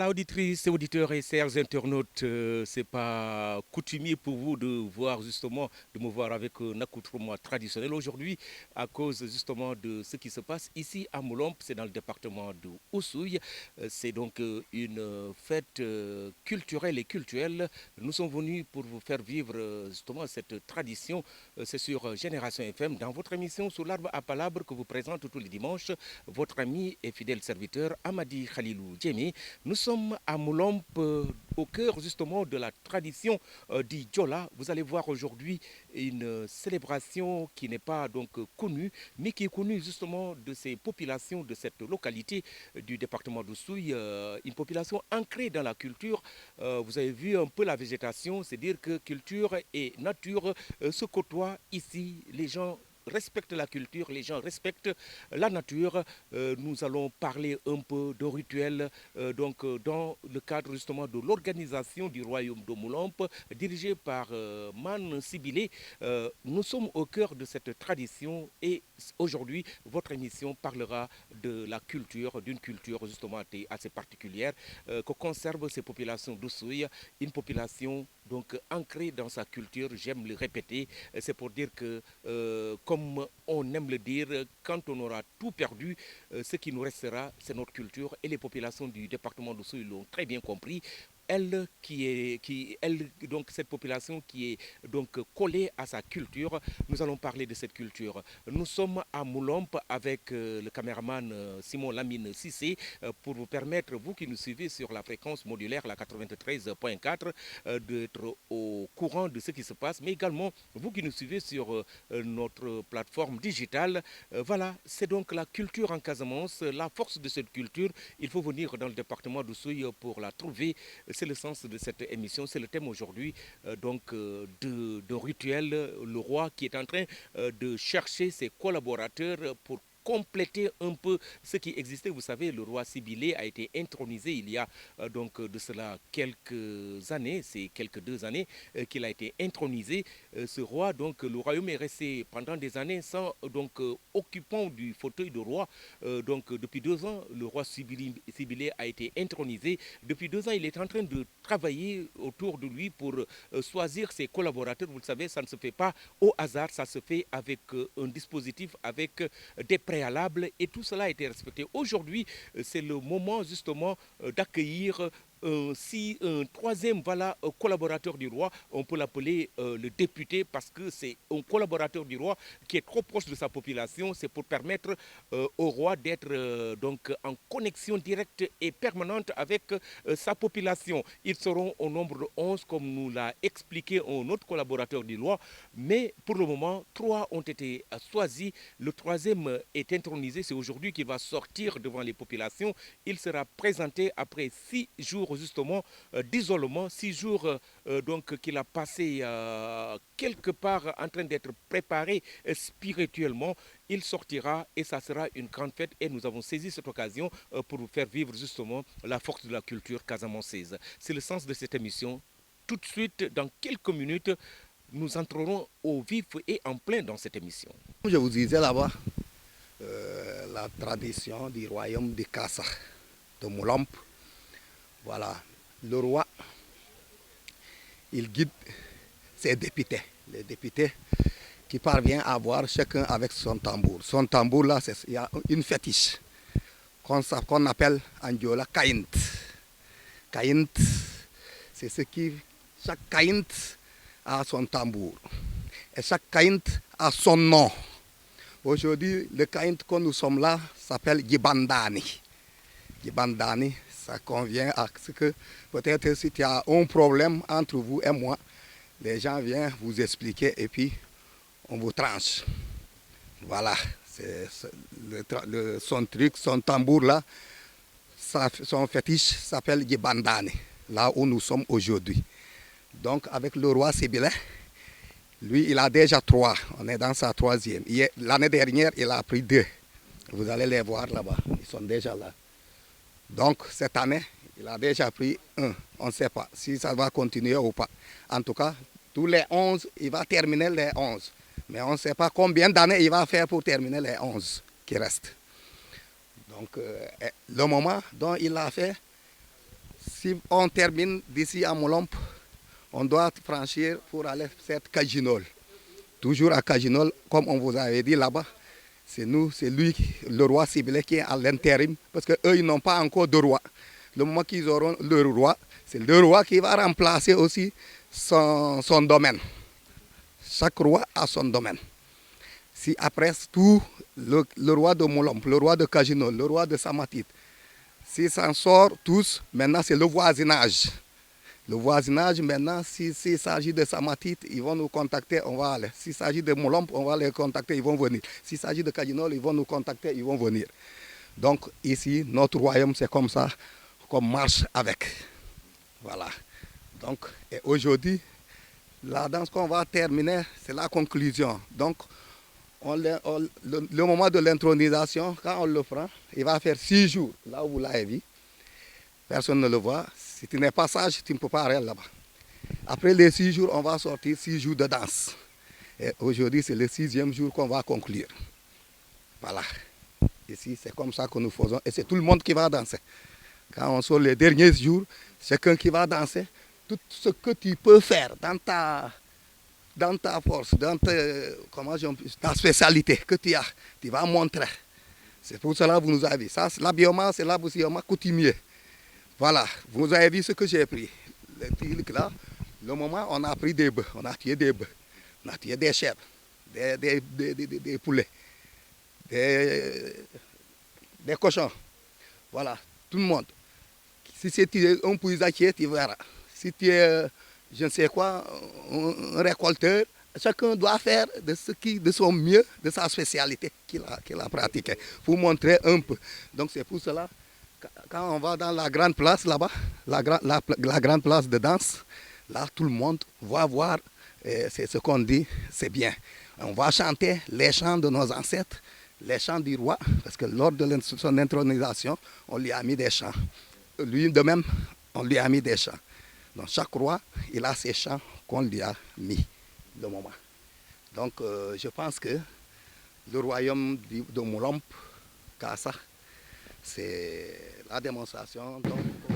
Voilà, auditrices, auditeurs et chers internautes, c'est pas coutumier pour vous de voir justement, de me voir avec un accoutrement traditionnel aujourd'hui à cause justement de ce qui se passe ici à Moulomp, c'est dans le département de Oussouye. C'est donc une fête culturelle et cultuelle. Nous sommes venus pour vous faire vivre justement cette tradition. C'est sur Génération FM, dans votre émission Sous l'arbre à palabre que vous présente tous les dimanches, votre ami et fidèle serviteur Amadi Khalilou Djemi. Nous sommes à Moulomp, au cœur justement de la tradition du Djola. Vous allez voir aujourd'hui une célébration qui n'est pas donc connue, mais qui est connue justement de ces populations de cette localité du département d'Oussouye, une population ancrée dans la culture. Vous avez vu un peu la végétation, c'est dire que culture et nature se côtoient ici. Les gens respectent la culture, les gens respectent la nature. Nous allons parler un peu de rituels dans le cadre justement de l'organisation du royaume de Moulomp, dirigé par Man Sibilé. Nous sommes au cœur de cette tradition et aujourd'hui, votre émission parlera de la culture, d'une culture justement assez particulière que conservent ces populations d'Oussouye, une population donc ancrée dans sa culture, j'aime le répéter, c'est pour dire que, comme on aime le dire, quand on aura tout perdu, ce qui nous restera, c'est notre culture et les populations du département d'Oussouye l'ont très bien compris. Donc cette population qui est donc collée à sa culture, nous allons parler de cette culture. Nous sommes à Moulomp avec le caméraman Simon Lamine Sissé pour vous permettre, vous qui nous suivez sur la fréquence modulaire, la 93.4, d'être au courant de ce qui se passe, mais également vous qui nous suivez sur notre plateforme digitale. Voilà, c'est donc la culture en Casamance, la force de cette culture. Il faut venir dans le département d'Oussouye pour la trouver. C'est le sens de cette émission, c'est le thème aujourd'hui de rituel, le roi qui est en train de chercher ses collaborateurs pour compléter un peu ce qui existait. Vous savez, le roi Sibilé a été intronisé il y a de cela quelques années, c'est quelques 2 années qu'il a été intronisé. Ce roi, donc le royaume est resté pendant des années sans occupant du fauteuil de roi. Depuis 2 ans, le roi Sibilé a été intronisé. Depuis 2 ans, il est en train de travailler autour de lui pour choisir ses collaborateurs. Vous le savez, ça ne se fait pas au hasard, ça se fait avec un dispositif, avec des préalables et tout cela a été respecté. Aujourd'hui, c'est le moment justement d'accueillir si un troisième collaborateur du roi, on peut l'appeler le député parce que c'est un collaborateur du roi qui est trop proche de sa population. C'est pour permettre au roi d'être donc en connexion directe et permanente avec sa population. Ils seront au nombre de 11 comme nous l'a expliqué un autre collaborateur du roi, mais pour le moment, 3 ont été choisis. Le troisième est intronisé, c'est aujourd'hui qu'il va sortir devant les populations. Il sera présenté après 6 jours justement d'isolement, 6 jours qu'il a passé quelque part en train d'être préparé spirituellement. Il sortira et ça sera une grande fête et nous avons saisi cette occasion pour vous faire vivre justement la force de la culture casamançaise. C'est le sens de cette émission. Tout de suite, dans quelques minutes, nous entrerons au vif et en plein dans cette émission. Je vous disais là-bas, la tradition du royaume de Kassa, de Moulomp. Voilà, le roi, il guide ses députés, les députés qui parviennent à voir chacun avec son tambour. Son tambour là, il y a une fétiche qu'on appelle en Diola Kaint. Kaint, c'est ce qui, chaque Kaint a son tambour. Et chaque Kaint a son nom. Aujourd'hui, le Kaint que nous sommes là s'appelle Gibandani. Gibandani, ça convient à ce que peut-être si tu as un problème entre vous et moi, les gens viennent vous expliquer et puis on vous tranche. Voilà, son truc, son tambour là, son fétiche s'appelle Gibandani, là où nous sommes aujourd'hui. Donc avec le roi Sibilé, lui il a déjà 3, on est dans sa 3e. L'année dernière il a pris 2, vous allez les voir là-bas, ils sont déjà là. Donc cette année, il a déjà pris 1. On ne sait pas si ça va continuer ou pas. En tout cas, tous les 11, il va terminer les 11. Mais on ne sait pas combien d'années il va faire pour terminer les 11 qui restent. Donc le moment dont il a fait, Si on termine d'ici à Molompe, on doit franchir pour aller faire Kajinol. Toujours à Kajinol, comme on vous avait dit là-bas, c'est nous, c'est lui, le roi Sibilé qui est à l'intérim, parce qu'eux, ils n'ont pas encore de roi. Le moment qu'ils auront leur roi, c'est le roi qui va remplacer aussi son domaine. Chaque roi a son domaine. Si après tout, le roi de Molompe, le roi de Kajinol, le roi de Samatit, s'ils s'en sortent tous, maintenant c'est le voisinage. Le voisinage, maintenant, s'il s'agit de Samatit, ils vont nous contacter, on va aller. S'il s'agit de Molompe, on va les contacter, ils vont venir. S'il s'agit de Kajinol, ils vont nous contacter, ils vont venir. Donc ici, notre royaume, c'est comme ça qu'on marche avec. Voilà. Donc, et aujourd'hui, la danse qu'on va terminer, c'est la conclusion. Donc, le moment de l'intronisation, quand on le prend, il va faire 6 jours, là où vous l'avez vu. Personne ne le voit. Si tu n'es pas sage, tu ne peux pas aller là-bas. Après les 6 jours, on va sortir 6 jours de danse. Et aujourd'hui, c'est le 6e jour qu'on va conclure. Voilà. Ici, c'est comme ça que nous faisons. Et c'est tout le monde qui va danser. Quand on sort les derniers jours, chacun qui va danser. Tout ce que tu peux faire dans ta force, dans ta spécialité que tu as, tu vas montrer. C'est pour cela que vous nous avez vu. Ça, l'habillement, c'est l'habillement coutumier. Voilà, vous avez vu ce que j'ai pris. Là, le moment, on a pris des bœufs, on a tué des bœufs, on a tué des chèvres, des poulets, des cochons. Voilà, tout le monde. Si c'est un puisatier, tu verras. Si tu es, je ne sais quoi, un récolteur, chacun doit faire de son mieux, de sa spécialité qu'il a pratiquée, pour montrer un peu. Donc c'est pour cela, quand on va dans la grande place là-bas, la grande place de danse, là tout le monde va voir, c'est ce qu'on dit, c'est bien. On va chanter les chants de nos ancêtres, les chants du roi, parce que lors de son intronisation, on lui a mis des chants. Lui de même, on lui a mis des chants. Donc chaque roi, il a ses chants qu'on lui a mis le moment. Donc je pense que le royaume de Molompe, Kassa, c'est la démonstration.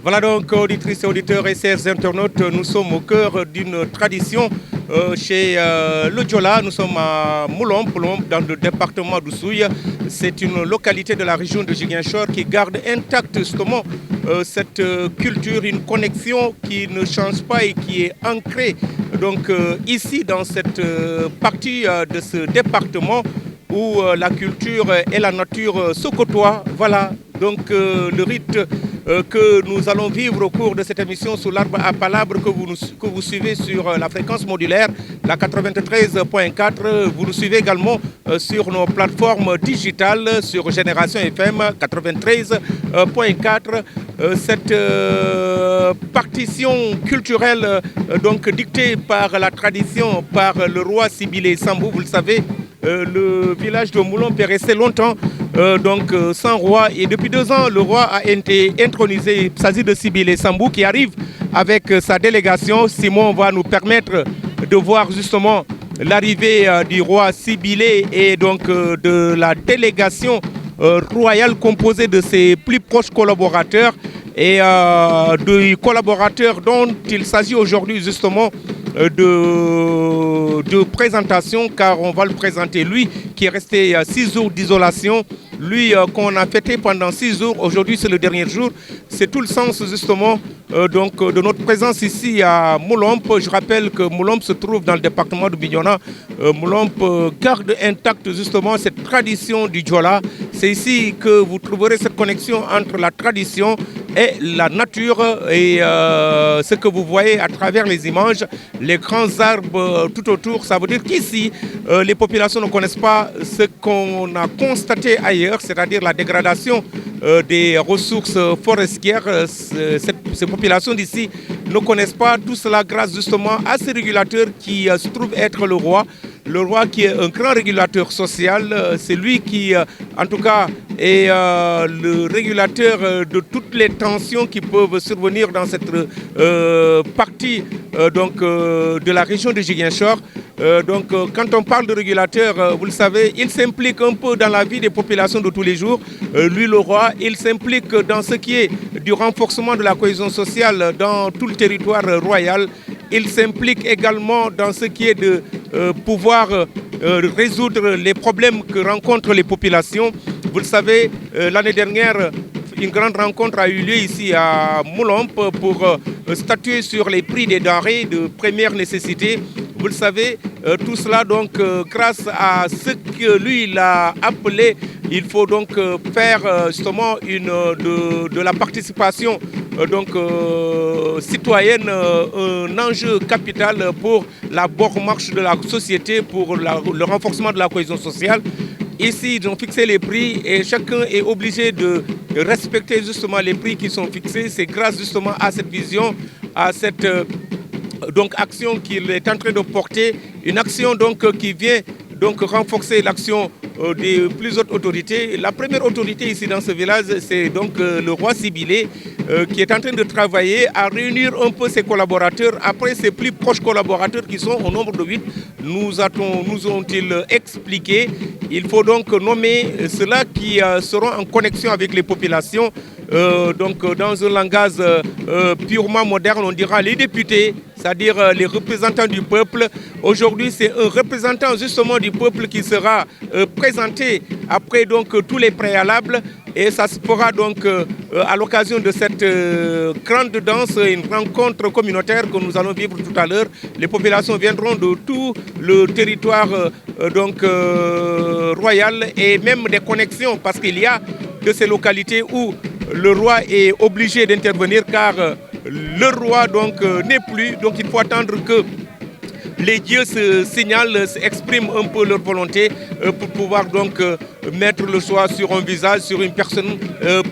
Voilà donc, auditrices et auditeurs et chers internautes, nous sommes au cœur d'une tradition chez le Diola. Nous sommes à Molompe, dans le département d'Oussouye. C'est une localité de la région de Ziguinchor qui garde intacte justement cette culture, une connexion qui ne change pas et qui est ancrée donc ici dans cette partie de ce département où la culture et la nature se côtoient. Voilà donc le rite que nous allons vivre au cours de cette émission sous l'arbre à palabres que vous suivez sur la fréquence modulaire, la 93.4. Vous nous suivez également sur nos plateformes digitales, sur Génération FM 93.4. Cette partition culturelle donc dictée par la tradition, par le roi Sibilé Sambou, vous le savez, le village de Molompe est resté longtemps sans roi, et depuis 2 ans le roi a été intronisé. Il s'agit de Sibilé Sambou qui arrive avec sa délégation. Simon va nous permettre de voir justement l'arrivée du roi Sibilé et donc de la délégation royale composée de ses plus proches collaborateurs et de collaborateurs dont il s'agit aujourd'hui justement de présentation, car on va le présenter, lui qui est resté 6 jours d'isolation, lui qu'on a fêté pendant 6 jours. Aujourd'hui c'est le dernier jour. C'est tout le sens justement de notre présence ici à Molompe. Je rappelle que Molompe se trouve dans le département de Bignona. Molompe garde intacte justement cette tradition du Diola. C'est ici que vous trouverez cette connexion entre la tradition et la nature, et ce que vous voyez à travers les images, les grands arbres tout autour, ça veut dire qu'ici, les populations ne connaissent pas ce qu'on a constaté ailleurs, c'est-à-dire la dégradation des ressources forestières. Ces populations d'ici ne connaissent pas tout cela grâce justement à ces régulateurs qui se trouvent être le roi. Le roi qui est un grand régulateur social, c'est lui qui, en tout cas, est le régulateur de toutes les tensions qui peuvent survenir dans cette partie de la région de Ziguinchor. Quand on parle de régulateur, vous le savez, il s'implique un peu dans la vie des populations de tous les jours. Lui, le roi, il s'implique dans ce qui est du renforcement de la cohésion sociale dans tout le territoire royal. Il s'implique également dans ce qui est de pouvoir résoudre les problèmes que rencontrent les populations. Vous le savez, l'année dernière, une grande rencontre a eu lieu ici à Moulomp pour statuer sur les prix des denrées de première nécessité. Vous le savez, tout cela donc grâce à ce que lui il a appelé, il faut donc faire justement de la participation citoyenne un enjeu capital pour la bonne marche de la société, pour le renforcement de la cohésion sociale. Ici, ils ont fixé les prix et chacun est obligé de respecter justement les prix qui sont fixés. C'est grâce justement à cette vision, à cette action qu'il est en train de porter, une action qui vient renforcer l'action des plus hautes autorités. La première autorité ici dans ce village, c'est donc le roi Sibilé qui est en train de travailler à réunir un peu ses collaborateurs. Après, ses plus proches collaborateurs qui sont au nombre de 8, nous ont-ils expliqué. Il faut donc nommer ceux-là qui seront en connexion avec les populations. Dans un langage purement moderne, on dira les députés, c'est-à-dire les représentants du peuple. Aujourd'hui, c'est un représentant justement du peuple qui sera présenté après tous les préalables. Et ça se fera à l'occasion de cette grande danse, une rencontre communautaire que nous allons vivre tout à l'heure. Les populations viendront de tout le territoire royal et même des connexions, parce qu'il y a de ces localités où le roi est obligé d'intervenir car le roi n'est plus. Donc il faut attendre que les dieux se signalent, expriment un peu leur volonté pour pouvoir mettre le choix sur un visage, sur une personne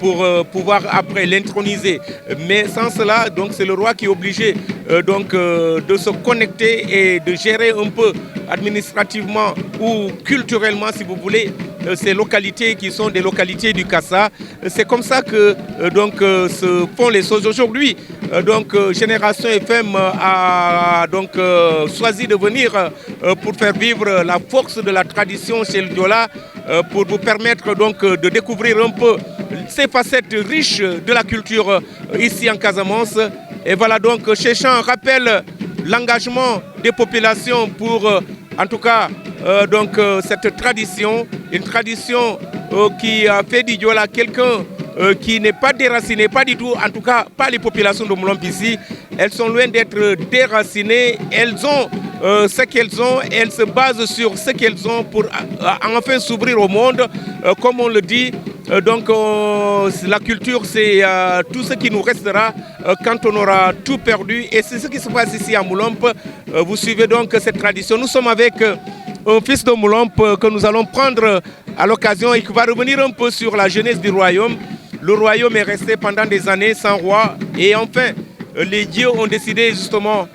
pour pouvoir après l'introniser. Mais sans cela, c'est le roi qui est obligé de se connecter et de gérer un peu administrativement ou culturellement, si vous voulez, ces localités qui sont des localités du Kassa. C'est comme ça que se font les choses aujourd'hui. Génération FM a choisi de venir pour faire vivre la force de la tradition chez le Diola, pour vous permettre de découvrir un peu ces facettes riches de la culture ici en Casamance. Et voilà Chéchan rappelle l'engagement des populations pour en tout cas cette tradition, une tradition qui a fait du Diola quelqu'un qui n'est pas déraciné, pas du tout, en tout cas pas les populations de Moulomp ici. Elles sont loin d'être déracinées, elles ont ce qu'elles ont, elles se basent sur ce qu'elles ont pour enfin s'ouvrir au monde. Comme on le dit, la culture c'est tout ce qui nous restera quand on aura tout perdu. Et c'est ce qui se passe ici à Moulomp. Vous suivez donc cette tradition. Nous sommes avec un fils de Moulomp que nous allons prendre à l'occasion et qui va revenir un peu sur la jeunesse du royaume. Le royaume est resté pendant des années sans roi et enfin les dieux ont décidé justement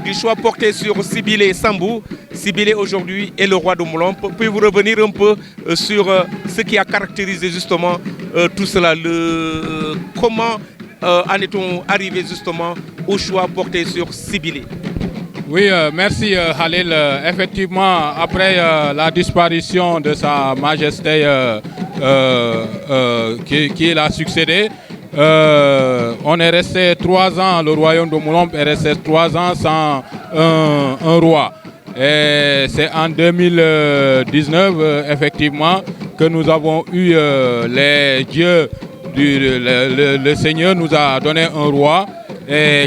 du choix porté sur Sibilé Sambou. Sibilé aujourd'hui est le roi de Moulomp. Pouvez-vous revenir un peu sur ce qui a caractérisé justement tout cela, comment en est-on arrivé justement au choix porté sur Sibilé? Oui, merci Khalil. Effectivement, après la disparition de Sa Majesté qui l'a succédé, on est resté 3 ans, le royaume de Moulomp est resté 3 ans sans un roi. Et c'est en 2019, effectivement, que nous avons eu les dieux, le Seigneur nous a donné un roi,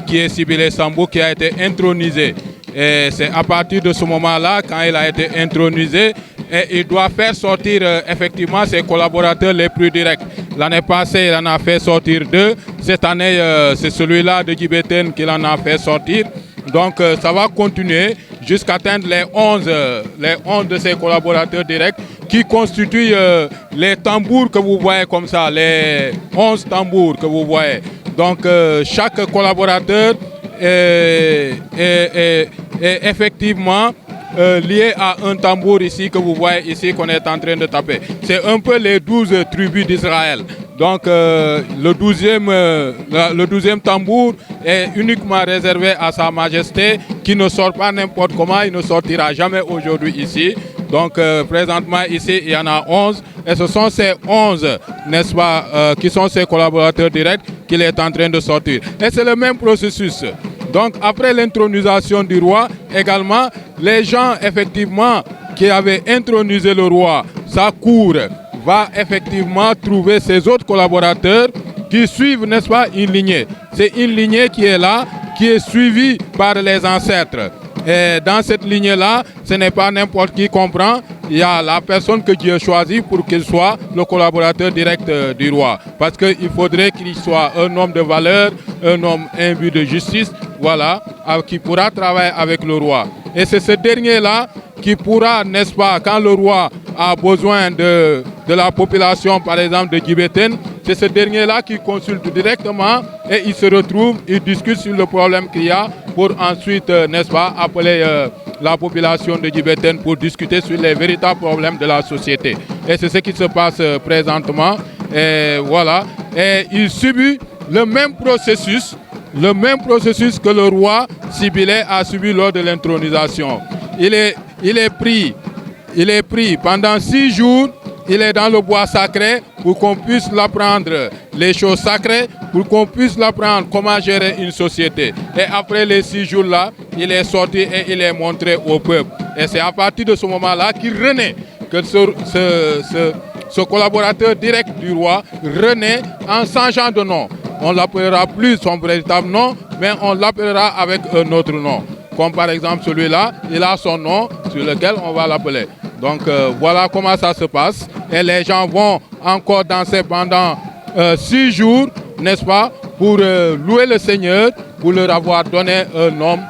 qui est Sibilé Sambou, qui a été intronisé. Et c'est à partir de ce moment-là, quand il a été intronisé, et il doit faire sortir effectivement ses collaborateurs les plus directs. L'année passée, il en a fait sortir 2. Cette année, c'est celui-là de Djibéten qu'il en a fait sortir. Donc ça va continuer jusqu'à atteindre les 11 de ses collaborateurs directs qui constituent les tambours que vous voyez comme ça, les 11 tambours que vous voyez. Donc chaque collaborateur est effectivement lié à un tambour ici que vous voyez ici qu'on est en train de taper. C'est un peu les 12 tribus d'Israël. Donc le 12e tambour est uniquement réservé à Sa Majesté qui ne sort pas n'importe comment, il ne sortira jamais aujourd'hui ici. Donc présentement ici, il y en a 11. Et ce sont ces 11, n'est-ce pas, qui sont ses collaborateurs directs qu'il est en train de sortir. Et c'est le même processus. Donc après l'intronisation du roi, également, les gens effectivement qui avaient intronisé le roi, sa cour va effectivement trouver ses autres collaborateurs qui suivent, n'est-ce pas, une lignée. C'est une lignée qui est là, qui est suivie par les ancêtres. Et dans cette lignée-là, ce n'est pas n'importe qui comprend. Il y a la personne que Dieu choisit pour qu'il soit le collaborateur direct du roi. Parce qu'il faudrait qu'il soit un homme de valeur, un homme imbu de justice, voilà, qui pourra travailler avec le roi. Et c'est ce dernier-là qui pourra, n'est-ce pas, quand le roi a besoin de la population, par exemple de Djibéten, c'est ce dernier-là qui consulte directement et il se retrouve, il discute sur le problème qu'il y a pour ensuite, n'est-ce pas, appeler la population de Djibéten pour discuter sur les véritables problèmes de la société. Et c'est ce qui se passe présentement. Et voilà. Et il subit le même processus que le roi Sibylle a subi lors de l'intronisation. Il est pris pendant 6 jours, il est dans le bois sacré pour qu'on puisse l'apprendre les choses sacrées, pour qu'on puisse l'apprendre comment gérer une société. Et après les 6 jours-là, il est sorti et il est montré au peuple. Et c'est à partir de ce moment-là qu'il renaît, que ce collaborateur direct du roi renaît en changeant de nom. On ne l'appellera plus son véritable nom, mais on l'appellera avec un autre nom. Comme par exemple celui-là, il a son nom sur lequel on va l'appeler. Donc voilà comment ça se passe. Et les gens vont encore danser pendant 6 jours, n'est-ce pas, pour louer le Seigneur, pour leur avoir donné un homme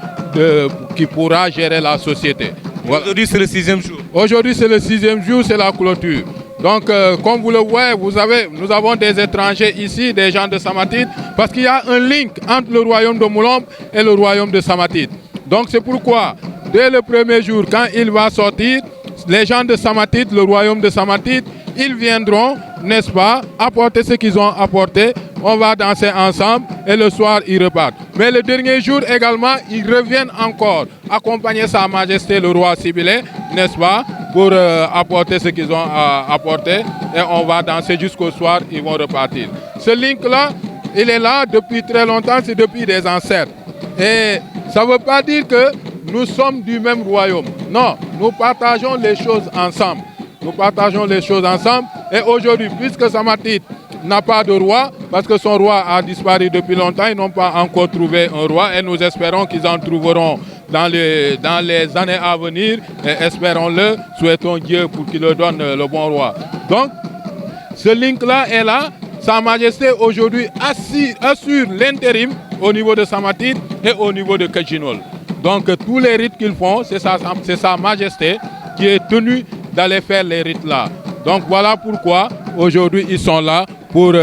qui pourra gérer la société. Voilà. Aujourd'hui, c'est le 6e jour. Aujourd'hui, c'est le 6e jour, c'est la clôture. Donc, comme vous le voyez, nous avons des étrangers ici, des gens de Samatide, parce qu'il y a un link entre le royaume de Moulombe et le royaume de Samatide. Donc, c'est pourquoi, dès le premier jour, quand il va sortir, les gens de Samatide, le royaume de Samatide, ils viendront, n'est-ce pas, apporter ce qu'ils ont apporté. On va danser ensemble et le soir, ils repartent. Mais le dernier jour également, ils reviennent encore accompagner Sa Majesté le roi Sibylle, n'est-ce pas, pour apporter ce qu'ils ont apporté. Et on va danser jusqu'au soir, ils vont repartir. Ce link-là, il est là depuis très longtemps, c'est depuis des ancêtres. Et ça ne veut pas dire que nous sommes du même royaume. Non, nous partageons les choses ensemble. Nous partageons les choses ensemble. Et aujourd'hui, puisque Samatide n'a pas de roi, parce que son roi a disparu depuis longtemps, ils n'ont pas encore trouvé un roi et nous espérons qu'ils en trouveront dans les années à venir. Et espérons-le, souhaitons Dieu pour qu'il leur donne le bon roi. Donc, ce link-là est là. Sa Majesté aujourd'hui assure l'intérim au niveau de Samatide et au niveau de Kajinol. Donc tous les rites qu'ils font, c'est Sa Majesté qui est tenue d'aller faire les rites là. Donc voilà pourquoi aujourd'hui ils sont là pour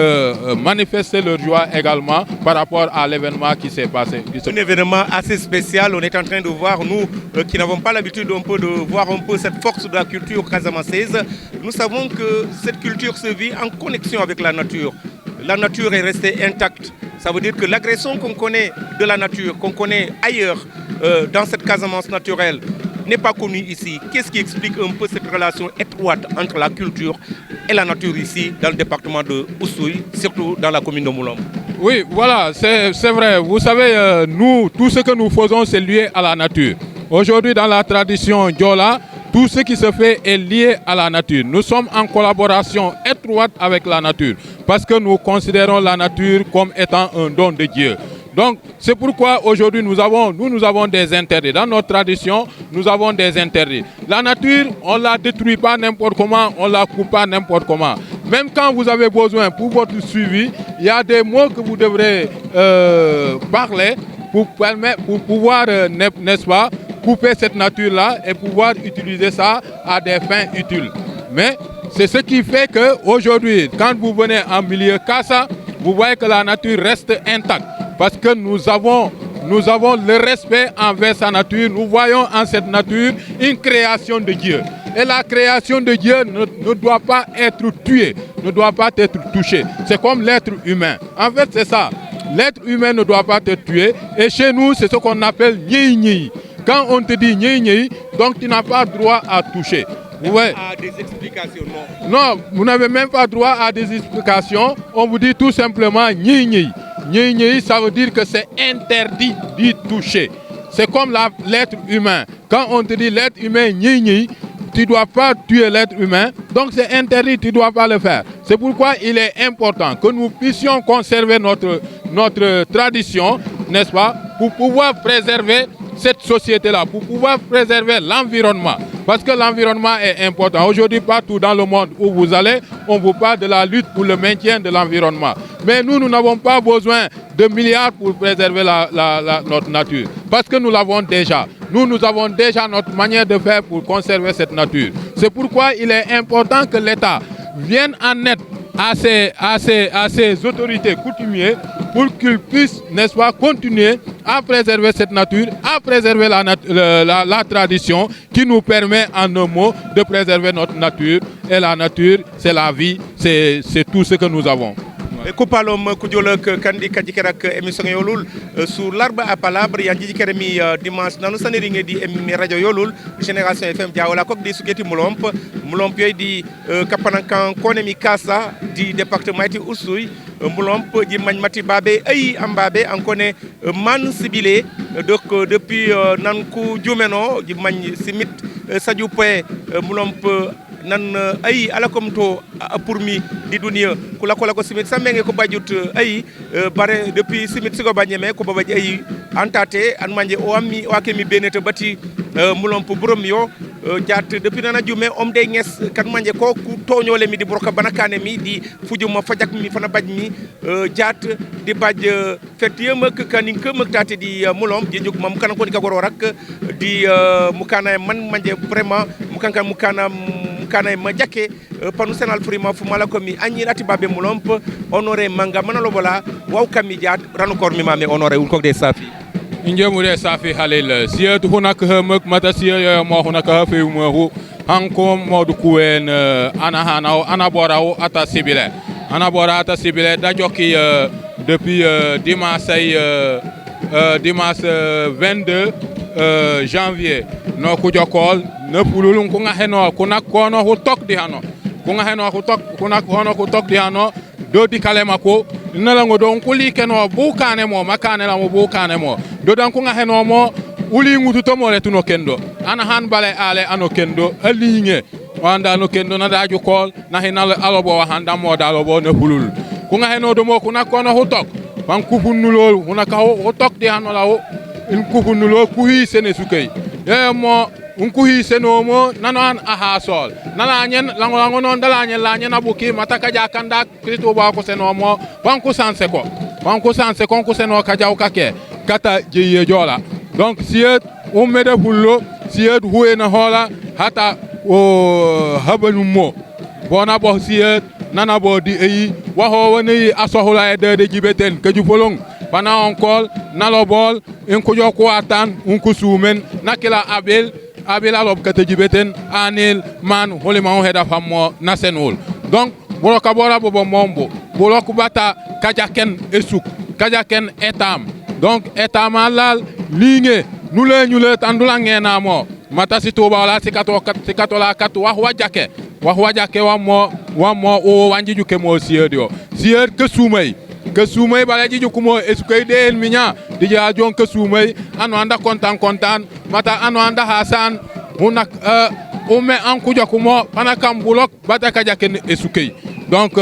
manifester leur joie également par rapport à l'événement qui s'est passé. Un événement assez spécial, on est en train de voir, nous qui n'avons pas l'habitude de voir un peu cette force de la culture casamançaise, nous savons que cette culture se vit en connexion avec la nature. La nature est restée intacte. Ça veut dire que l'agression qu'on connaît de la nature, qu'on connaît ailleurs, dans cette Casamance naturelle, n'est pas connue ici. Qu'est-ce qui explique un peu cette relation étroite entre la culture et la nature ici, dans le département de Oussouye, surtout dans la commune de Moulombe? Oui, voilà, c'est vrai. Vous savez, nous, tout ce que nous faisons, c'est lié à la nature. Aujourd'hui, dans la tradition Diola, tout ce qui se fait est lié à la nature. Nous sommes en collaboration étroite avec la nature parce que nous considérons la nature comme étant un don de Dieu. Donc, c'est pourquoi aujourd'hui nous avons des interdits. Dans notre tradition, nous avons des interdits. La nature, on ne la détruit pas n'importe comment, on ne la coupe pas n'importe comment. Même quand vous avez besoin pour votre suivi, il y a des mots que vous devrez parler pour pouvoir, n'est-ce pas, couper cette nature-là et pouvoir utiliser ça à des fins utiles. Mais c'est ce qui fait qu'aujourd'hui, quand vous venez en milieu Kassa, vous voyez que la nature reste intacte. Parce que nous avons le respect envers sa nature. Nous voyons en cette nature une création de Dieu. Et la création de Dieu ne doit pas être tuée, ne doit pas être touchée. C'est comme l'être humain. En fait, c'est ça. L'être humain ne doit pas être tué. Et chez nous, c'est ce qu'on appelle Nyi Nyi. Quand on te dit Nyi Nyi, donc tu n'as pas droit à toucher. Ouais. À des explications, non? Non, vous n'avez même pas droit à des explications. On vous dit tout simplement Nyi Nyi. Nyi Nyi, ça veut dire que c'est interdit d'y toucher. C'est comme l'être humain. Quand on te dit l'être humain Nyi Nyi, tu ne dois pas tuer l'être humain, donc c'est interdit, tu ne dois pas le faire. C'est pourquoi il est important que nous puissions conserver notre tradition, n'est-ce pas, pour pouvoir préserver cette société-là, pour pouvoir préserver l'environnement. Parce que l'environnement est important. Aujourd'hui, partout dans le monde où vous allez, on vous parle de la lutte pour le maintien de l'environnement. Mais nous n'avons pas besoin de milliards pour préserver notre nature. Parce que nous l'avons déjà. Nous avons déjà notre manière de faire pour conserver cette nature. C'est pourquoi il est important que l'État vienne en aide à ces autorités coutumières pour qu'ils puissent, n'est-ce pas, continuer à préserver cette nature, à préserver la tradition qui nous permet en un mot de préserver notre nature. Et la nature, c'est la vie, c'est tout ce que nous avons. Kupalom kujolak kandi kajikerak émission yolul sur l'arbre à palabre ya jikere mi dimanche nanu saneringe di mi radio yolul génération FM diawla kok di sugeti mulomp yoy di kapanankan konemi kasa di département ti Oussouye mulomp di magnmati babé ay ambabe an koné man sibile donc depuis nanku jumeno di magn simit Sadio Poe mulomp nan ay alakom to pour mi di dunia kula ko simit samenge ko bajut ay bare depuis simit sigo banyeme ko babaji ay antate an manje o ammi o akemi benete bati mulom pour borom yo jaat depuis nana jume om de nges kan manje ko ku toñole mi di broka banakane mi di fujuma fajak mi fana baj mi jaat di baj fetiyem ak kanin ke tate di mulom di juk mam kan ko di goro rak di mukana man manje vraiment mukana ma jakke panu senal frima fu mala komi anyi rati babe mulomp honoré manga manalo bola waw kami jaat ranu kor mi mame honoré wul ko de safi injemu de safi halil siyatu hunak hamak mata siya mo hunak hafi mo hanko modu kuwen ana borao ata sibile da jokki depuis dimanche 22 janvier no ku jokol ne pululun ku nga heno ku nak kono hu tok di hano ku nga heno hu tok ku nak hono ku tok di hano do di kalema ko nala ngo don ku li keno bu kane mo makane la mo bu kane mo do dan ku nga heno mo uli ngutu to mo le tuno kendo ana han bale ale ano kendo alinge wanda no kendo na daju kol na hinal alobo handa mo dalobo ne pulul ku nga heno do mo ku nak kono hu tok ban ku funulol hu nak hu tok di hano la in kuhunulo kuhi sene sukay mo unkuhi senomo nanan aha sol nalanyen langolango non dalanyen lanyen abuki mataka jakanda kristo ba ko senomo banku sanse ko ko seno ka jaw kake kata jiye jola donc siet mede hullo siet huena hola hata o habanu mo bona bo siet nana bo di eyi waho woni asohula e de jibeten ke ju folong pana onkol nalobol en ko joko atan un ko sumen nakila abel alob kata jibeten anil man holima on heda fammo nasenul donc boloka bora bobo mombo bolok bata kajaken esuk kajaken etam donc etam alal linge nule tandula ngena mo mata situba wala sikato la kat wax wajake wa mo o wanjiju ke mo siedio sier ke sumay bala jiju kumo esukay den minya dija jon ke sumay anu anda kontan mata anu anda hasan hunak umme an kuja kumo panakam bulok bataka jake esukay donc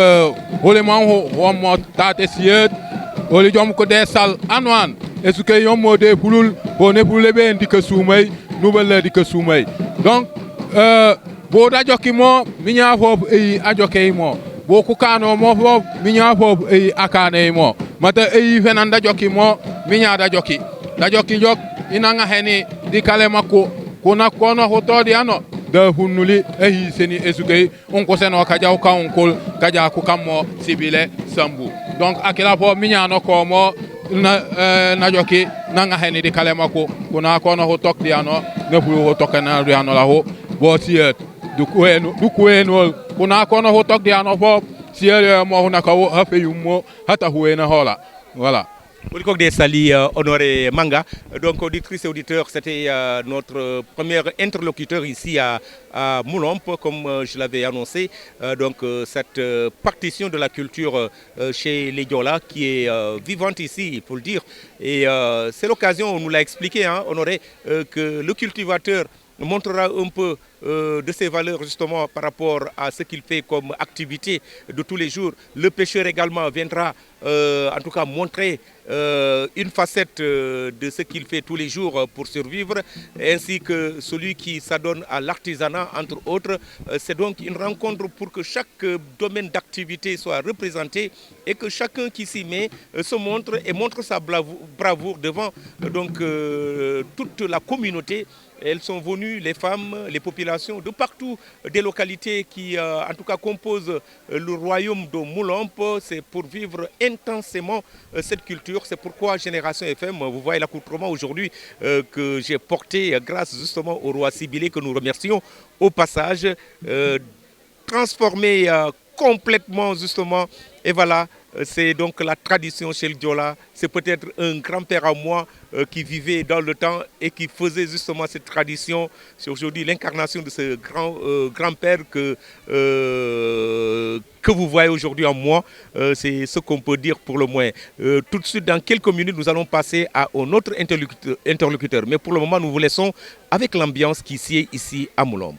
holeman ho mo tate siet oli jom ko desal anwan esukay yom mo de pulul bone pulebe ndike sumay nubale dike sumay donc bo da joki mo minya fof e ajoke mo bo ku kano mo fof minya fof e akane mo mata e fenanda joki mo minya da joki jok inanga heni di kale makko kuna kono hotodi ano da hunnuli e seni esukay on ko seno ka jaw ka on kol ka ja ku kammo sibile sambu donc akila fo minya no ko mo na joki nanga heni di kale makko kuna kono hotok di ano ne fu hotokana di ano la ho bo siet du kueno kuna kono hotok di ano fo sier mo huna ka hafe yumo hata huena hola voilà Polycoque des Sali, Honoré Manga. Donc, auditrices et auditeurs, c'était notre premier interlocuteur ici à Moulomp, comme je l'avais annoncé. Cette partition de la culture chez les Diola qui est vivante ici, il faut le dire. Et c'est l'occasion, on nous l'a expliqué, hein, Honoré, que le cultivateur montrera un peu de ses valeurs justement par rapport à ce qu'il fait comme activité de tous les jours. Le pêcheur également viendra en tout cas montrer une facette de ce qu'il fait tous les jours pour survivre, ainsi que celui qui s'adonne à l'artisanat, entre autres. C'est donc une rencontre pour que chaque domaine d'activité soit représenté et que chacun qui s'y met se montre et montre sa bravoure devant toute la communauté. Elles sont venues, les femmes, les populations de partout, des localités qui en tout cas composent le royaume de Moulomp. C'est pour vivre intensément cette culture. C'est pourquoi Génération FM, vous voyez l'accoutrement aujourd'hui que j'ai porté grâce justement au roi Sibilé, que nous remercions au passage, transformé complètement justement. Et voilà, c'est donc la tradition chez le Diola. C'est peut-être un grand-père à moi qui vivait dans le temps et qui faisait justement cette tradition. C'est aujourd'hui l'incarnation de ce grand-père que vous voyez aujourd'hui en moi. C'est ce qu'on peut dire pour le moins. Tout de suite, dans quelques minutes, nous allons passer à un autre interlocuteur. Mais pour le moment, nous vous laissons avec l'ambiance qui sied ici à Moulomp.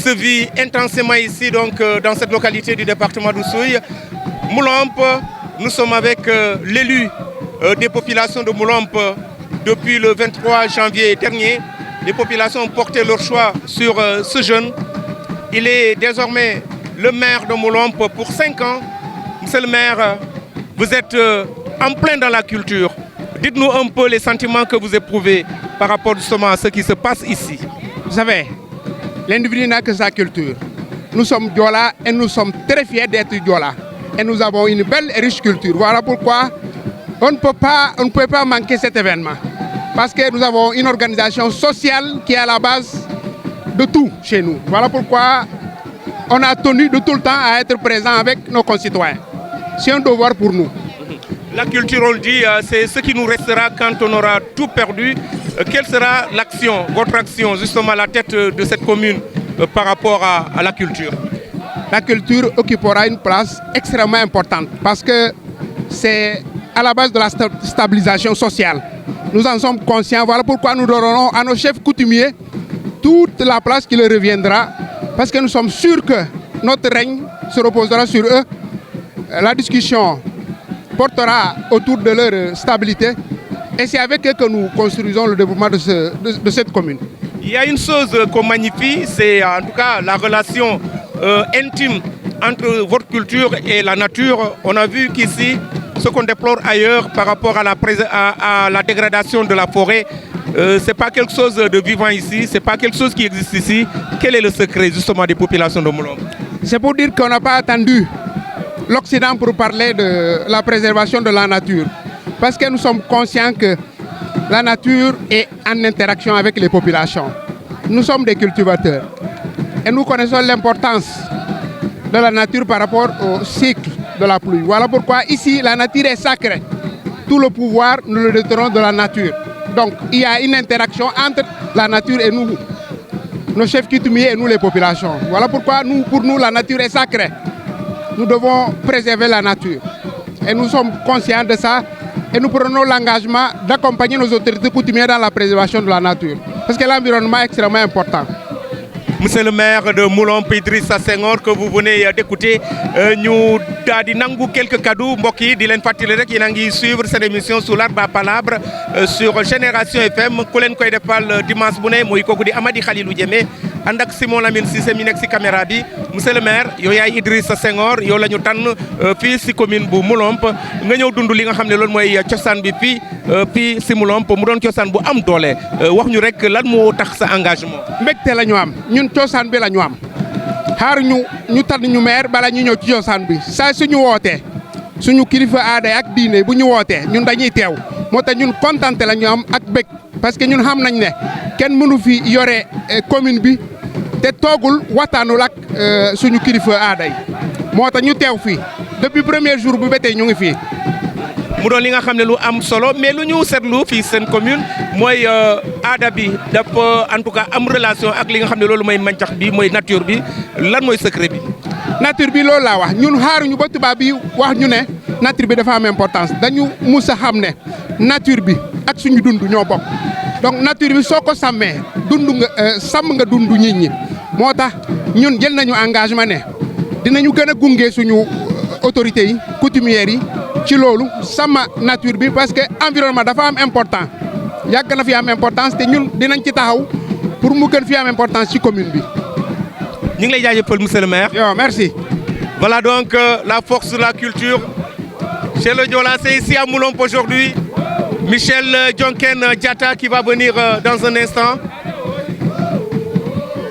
se vit intensément ici, donc, dans cette localité du département d'Oussouye. Moulomp, nous sommes avec l'élu des populations de Moulomp depuis le 23 janvier dernier. Les populations ont porté leur choix sur ce jeune. Il est désormais le maire de Moulomp pour 5 ans. Monsieur le maire, vous êtes en plein dans la culture. Dites-nous un peu les sentiments que vous éprouvez par rapport justement à ce qui se passe ici. Vous savez, l'individu n'a que sa culture. Nous sommes Diola et nous sommes très fiers d'être Diola. Et nous avons une belle et riche culture. Voilà pourquoi on ne peut pas manquer cet événement. Parce que nous avons une organisation sociale qui est à la base de tout chez nous. Voilà pourquoi on a tenu de tout le temps à être présent avec nos concitoyens. C'est un devoir pour nous. La culture, on le dit, c'est ce qui nous restera quand on aura tout perdu. Quelle sera l'action, votre action, justement à la tête de cette commune par rapport à la culture? La culture occupera une place extrêmement importante parce que c'est à la base de la stabilisation sociale. Nous en sommes conscients, voilà pourquoi nous donnons à nos chefs coutumiers toute la place qui leur reviendra parce que nous sommes sûrs que notre règne se reposera sur eux. La discussion portera autour de leur stabilité et c'est avec eux que nous construisons le développement de cette commune. Il y a une chose qu'on magnifie, c'est en tout cas la relation intime entre votre culture et la nature. On a vu qu'ici, ce qu'on déplore ailleurs par rapport à la dégradation de la forêt, ce n'est pas quelque chose de vivant ici, ce n'est pas quelque chose qui existe ici. Quel est le secret justement des populations de Moulomp? C'est pour dire qu'on n'a pas attendu l'Occident pour parler de la préservation de la nature. Parce que nous sommes conscients que la nature est en interaction avec les populations. Nous sommes des cultivateurs et nous connaissons l'importance de la nature par rapport au cycle de la pluie. Voilà pourquoi ici la nature est sacrée. Tout le pouvoir, nous le détenons de la nature. Donc il y a une interaction entre la nature et nous, nos chefs coutumiers et nous les populations. Voilà pourquoi pour nous la nature est sacrée. Nous devons préserver la nature. Et nous sommes conscients de ça et nous prenons l'engagement d'accompagner nos autorités coutumières dans la préservation de la nature. Parce que l'environnement est extrêmement important. Monsieur le maire de Moulomp, Idrissa Senghor, que vous venez d'écouter, nous avons quelques cadeaux. Mboki, di len fatile rek yéen a ngi suivre cette émission sous l'arbre à palabre sur Génération FM. Ku leen koy defal dimanche bu ne mooy kooku di Amady Khalilou Diémé ànd ak Simon Lamine Cissé mi nekk si caméra bi. Monsieur le maire yow yaay Idrissa Senghor yow la ñu tànn fii si commune bu Moulomp nga ñëw dund li nga xam ne loolu mooy cosaan bi fii si Moulomp mu doon cosaan bu am doole wax ñu rek lan moo tax sa engagement. mbégte la ñu am ñun cosaan bi la ñu am xaar ñu tànn ñu maire bala ñu ñëw ci cosaan bi saa suñu wootee suñu kilifa aada ak diine bu ñu wootee ñun dañuy teew moo tax ñun kontante la ñu am ak bég parce que ñun xam nañ ne kenn mënu fi yore commune bi te toogul waxtaanul ak suñu kilifa aada yi moo tax ñu teew fii depuis premier jour bu ba tey ñu ngi fii. mu doon li nga xam ne lu am solo mais lu ñu seetlu fii seen commune mooy aada bi dafa en tout cas am relation ak li nga xam ne loolu mooy màncax bi mooy nature bi lan mooy secret bi. nature bi loolu laa wax ñun xaaruñu ba tubaab bi wax ñu ne nature bi dafa am importance dañu mus a xam ne nature bi ak suñu dund ñoo bokk donc nature bi soo ko sàmmee dund nga sàmm nga dund nit ñi moo tax ñun jël nañu engagement ne dinañu gën a gunge suñu autorités yi coutumières yi ci loolu sàmm nature bi parce que environnement dafa am important yàgg na fi am importance te ñun dinañ ci taxaw pour mu gën fi am importance ci commune bi. ñu ngi lay jaajëfal monsieur le maire. Yo, merci. Voilà donc la force de la culture chez le Diola. C'est ici à Moulomp aujourd'hui. Michel Dionken Diatta qui va venir dans un instant.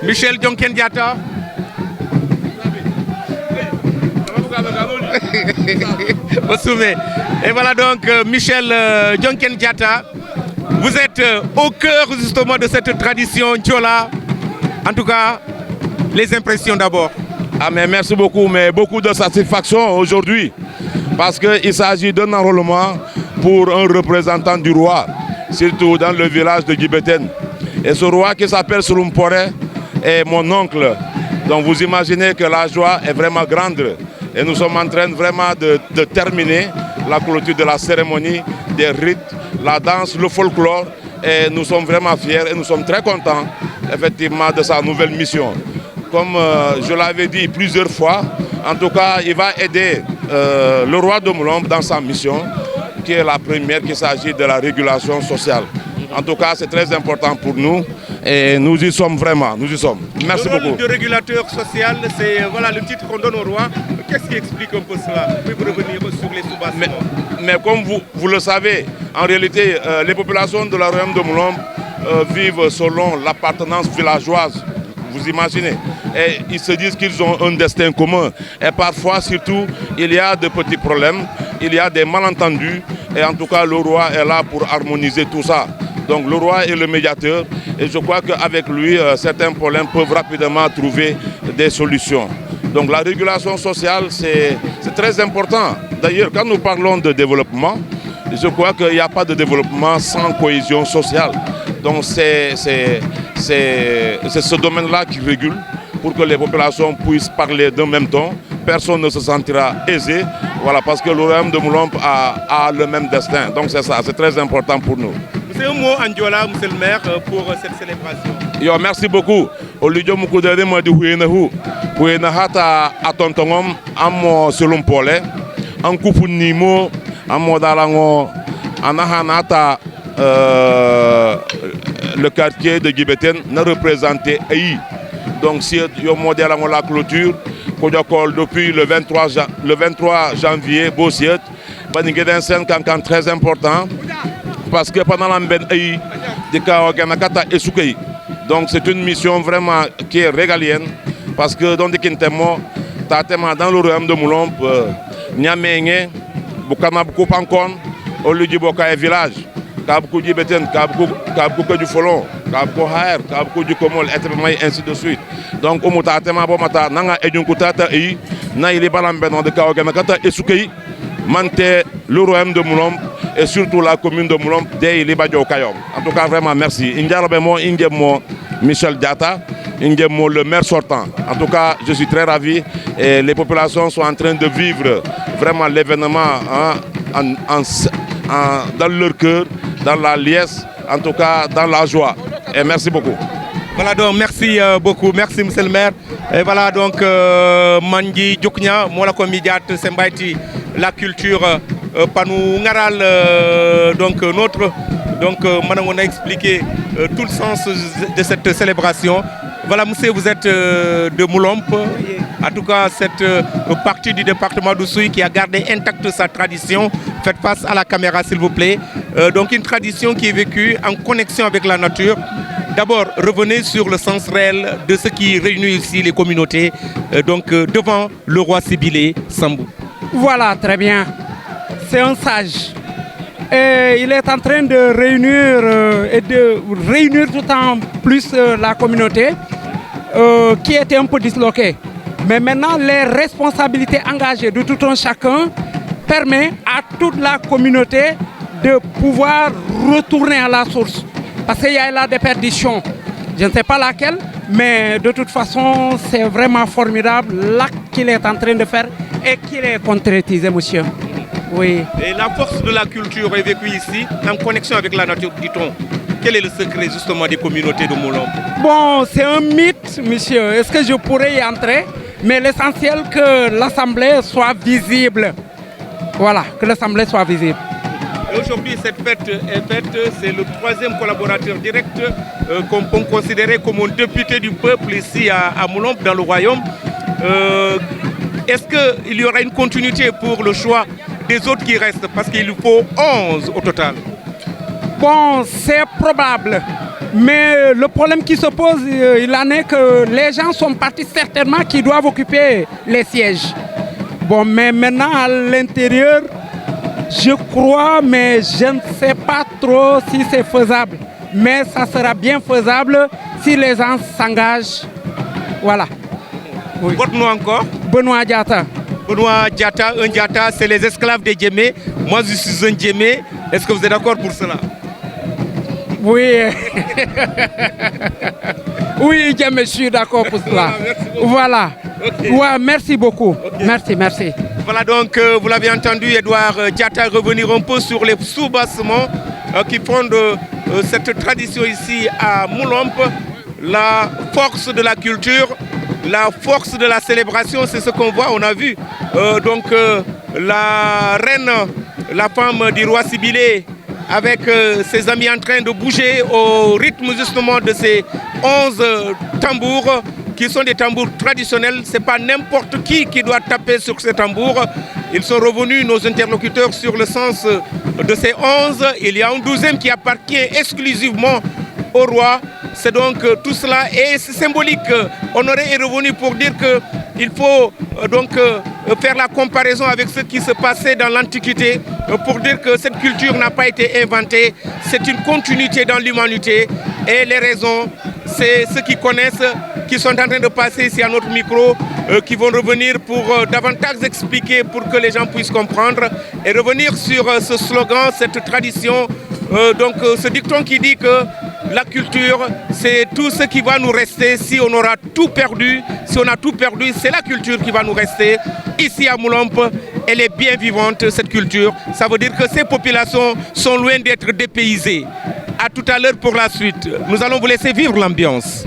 Michel Dionken Diatta. Et voilà donc Michel Dionken Diatta. Vous êtes au cœur justement de cette tradition Diola. En tout cas, les impressions d'abord. Ah mais merci beaucoup, mais beaucoup de satisfaction aujourd'hui parce qu'il s'agit d'un enrôlement pour un représentant du roi, surtout dans le village de Guibeten. Et ce roi qui s'appelle Sulumpore est mon oncle. Donc vous imaginez que la joie est vraiment grande. Et nous sommes en train vraiment de terminer la clôture de la cérémonie, des rites, la danse, le folklore. Et nous sommes vraiment fiers et nous sommes très contents effectivement de sa nouvelle mission. comme je l'avais dit plusieurs fois, en tout cas, il va aider le roi de Moulombe dans sa mission, qui est la première, qu'il s'agit de la régulation sociale. En tout cas, c'est très important pour nous et nous y sommes vraiment, nous y sommes. Merci beaucoup. Le rôle de régulateur social, c'est voilà, le titre qu'on donne au roi. Qu'est-ce qui explique un peu cela? Pouvez-vous revenir sur les sous-bassements? Mais comme vous le savez, en réalité, les populations de la Royaume de Moulombe vivent selon l'appartenance villageoise. Vous imaginez? Et ils se disent qu'ils ont un destin commun. Et parfois, surtout, il y a de petits problèmes, il y a des malentendus. Et en tout cas, le roi est là pour harmoniser tout ça. Donc le roi est le médiateur. Et je crois qu'avec lui, certains problèmes peuvent rapidement trouver des solutions. Donc la régulation sociale, c'est très important. D'ailleurs, quand nous parlons de développement, je crois qu'il n'y a pas de développement sans cohésion sociale. Donc c'est ce domaine-là qui régule pour que les populations puissent parler d'un même ton. Personne ne se sentira aisé, voilà, parce que le royaume de Moulombe a le même destin. Donc c'est ça, c'est très important pour nous. C'est un mot en Diola, monsieur le maire, pour cette célébration. Yo, merci beaucoup. Olidio Mukudere m'a dit oui, hata atontongom amo selon Paulé, en coupe nimo, amo dalango, anahanata le quartier de Guibeten n'a représenté AI. Donc si yo modèle la clôture, depuis le 23 janvier, Bossiet, Banigeden c'est un cancan très important. Parce que pendant l'Amben AI, donc c'est une mission vraiment qui est régalienne. Parce que dans le royaume de Moulombe, Niamenge, Bukanabkou Pankon, au lieu du Bokaye village, Kabkou Djibeten, Kabkou du Folon, Kabkou Haer, Kabkou du Komol, et ainsi de suite. Donc, au Moutatema Bomata, Nanga Edjunkutata I, Naïli Balamben de Kaoganakata et Soukei, Mante, le royaume de Moulombe, et surtout la commune de Moulombe, dès Libadjo Kayom. En tout cas, vraiment, merci. Indjarabemo, Indjemo, Michel Diata, Indjemo, le maire sortant. En tout cas, je suis très ravi et les populations sont en train de vivre vraiment l'événement dans leur cœur, dans la liesse, en tout cas dans la joie. Et merci beaucoup. Voilà donc, merci beaucoup, merci monsieur le maire. Et voilà donc, Mangi Djouknia, Mola Komidiat, Sembaiti, la culture, Panou Ngaral, donc notre, donc maintenant on a expliqué tout le sens de cette célébration. Voilà monsieur, vous êtes de Moulombe, en tout cas cette partie du département d'Oussouye qui a gardé intacte sa tradition. Faites face à la caméra s'il vous plaît. Donc une tradition qui est vécue en connexion avec la nature. D'abord, revenez sur le sens réel de ce qui réunit ici les communautés, donc devant le roi Sibilé Sambou. Voilà, très bien. C'est un sage. Et il est en train de réunir tout en plus la communauté qui était un peu disloquée. Mais maintenant, les responsabilités engagées de tout un chacun permettent à toute la communauté de pouvoir retourner à la source. Parce qu'il y a la déperdition, je ne sais pas laquelle, mais de toute façon, c'est vraiment formidable l'acte qu'il est en train de faire et qu'il est concrétisé, monsieur. Oui. Et la force de la culture est vécue ici, en connexion avec la nature, dit-on. Quel est le secret justement des communautés de Moulombe? Bon, c'est un mythe, monsieur. Est-ce que je pourrais y entrer? Mais l'essentiel que l'Assemblée soit visible. Voilà, que l'Assemblée soit visible. Aujourd'hui, cette fête est faite, c'est le troisième collaborateur direct qu'on peut considérer comme un député du peuple ici à Moulombe, dans le royaume. Est-ce qu'il y aura une continuité pour le choix des autres qui restent? Parce qu'il faut 11 au total. Bon, c'est probable. Mais le problème qui se pose, il en est que les gens sont partis certainement qui doivent occuper les sièges. Bon, mais maintenant, à l'intérieur, je crois, mais je ne sais pas trop si c'est faisable. Mais ça sera bien faisable si les gens s'engagent. Voilà. Oui. Votre nom encore? Benoît Diata. Benoît Diata, un Diata, c'est les esclaves des Djémé. Moi, je suis un Djémé. Est-ce que vous êtes d'accord pour cela? Oui. Oui, je suis d'accord pour cela. Voilà. Okay. Ouais, merci beaucoup. Okay. Merci. Voilà donc, vous l'avez entendu, Edouard Diata revenir un peu sur les sous-bassements qui fondent cette tradition ici à Moulombe. La force de la culture, la force de la célébration, c'est ce qu'on voit, on a vu. La reine, la femme du roi Sibylle, avec ses amis en train de bouger au rythme justement de ces 11 tambours, qui sont des tambours traditionnels. Ce n'est pas n'importe qui doit taper sur ces tambours. Ils sont revenus, nos interlocuteurs, sur le sens de ces 11. Il y a un 12e qui appartient exclusivement au roi. C'est donc tout cela et c'est symbolique. Honoré est revenu pour dire qu'il faut faire la comparaison avec ce qui se passait dans l'Antiquité, pour dire que cette culture n'a pas été inventée, c'est une continuité dans l'humanité. Et les raisons, c'est ceux qui connaissent, qui sont en train de passer ici à notre micro, qui vont revenir pour davantage expliquer, pour que les gens puissent comprendre et revenir sur ce slogan, cette tradition, ce dicton qui dit que la culture, c'est tout ce qui va nous rester si on aura tout perdu. Si on a tout perdu, c'est la culture qui va nous rester. Ici à Moulombe, elle est bien vivante, cette culture. Ça veut dire que ces populations sont loin d'être dépaysées. À tout à l'heure pour la suite. Nous allons vous laisser vivre l'ambiance.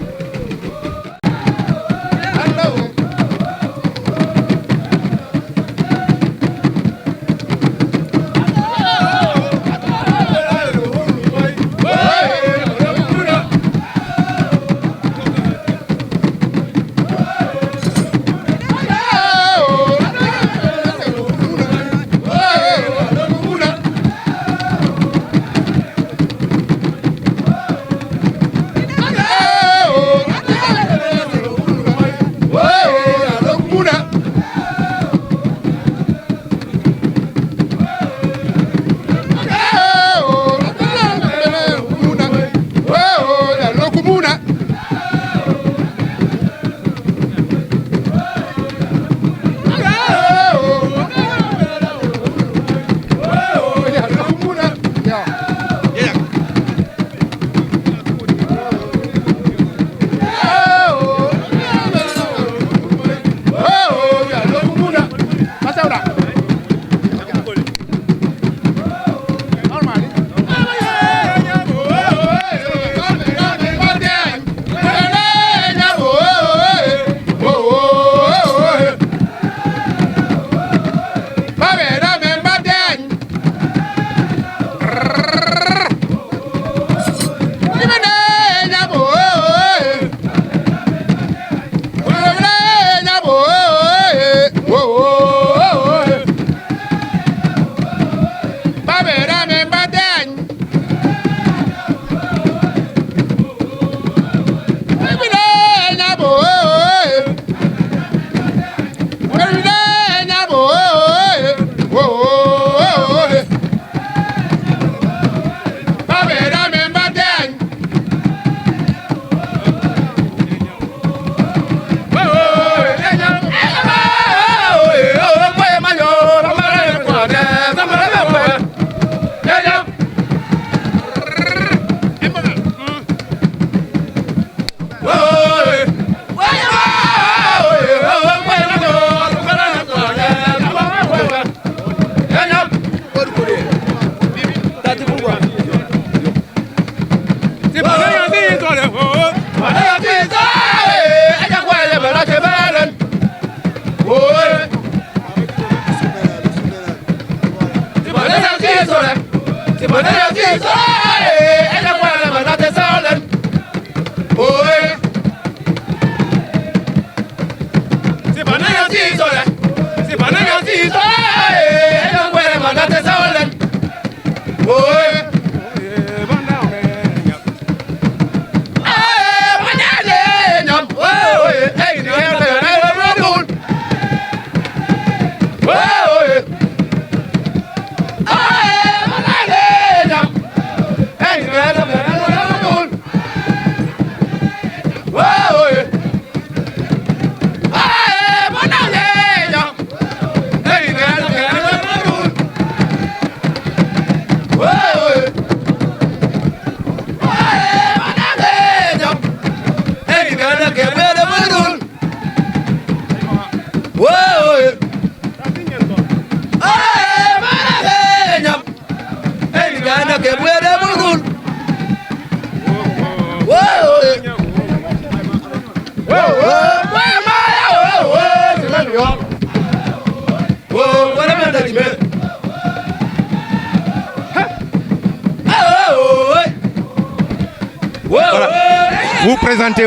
présenter,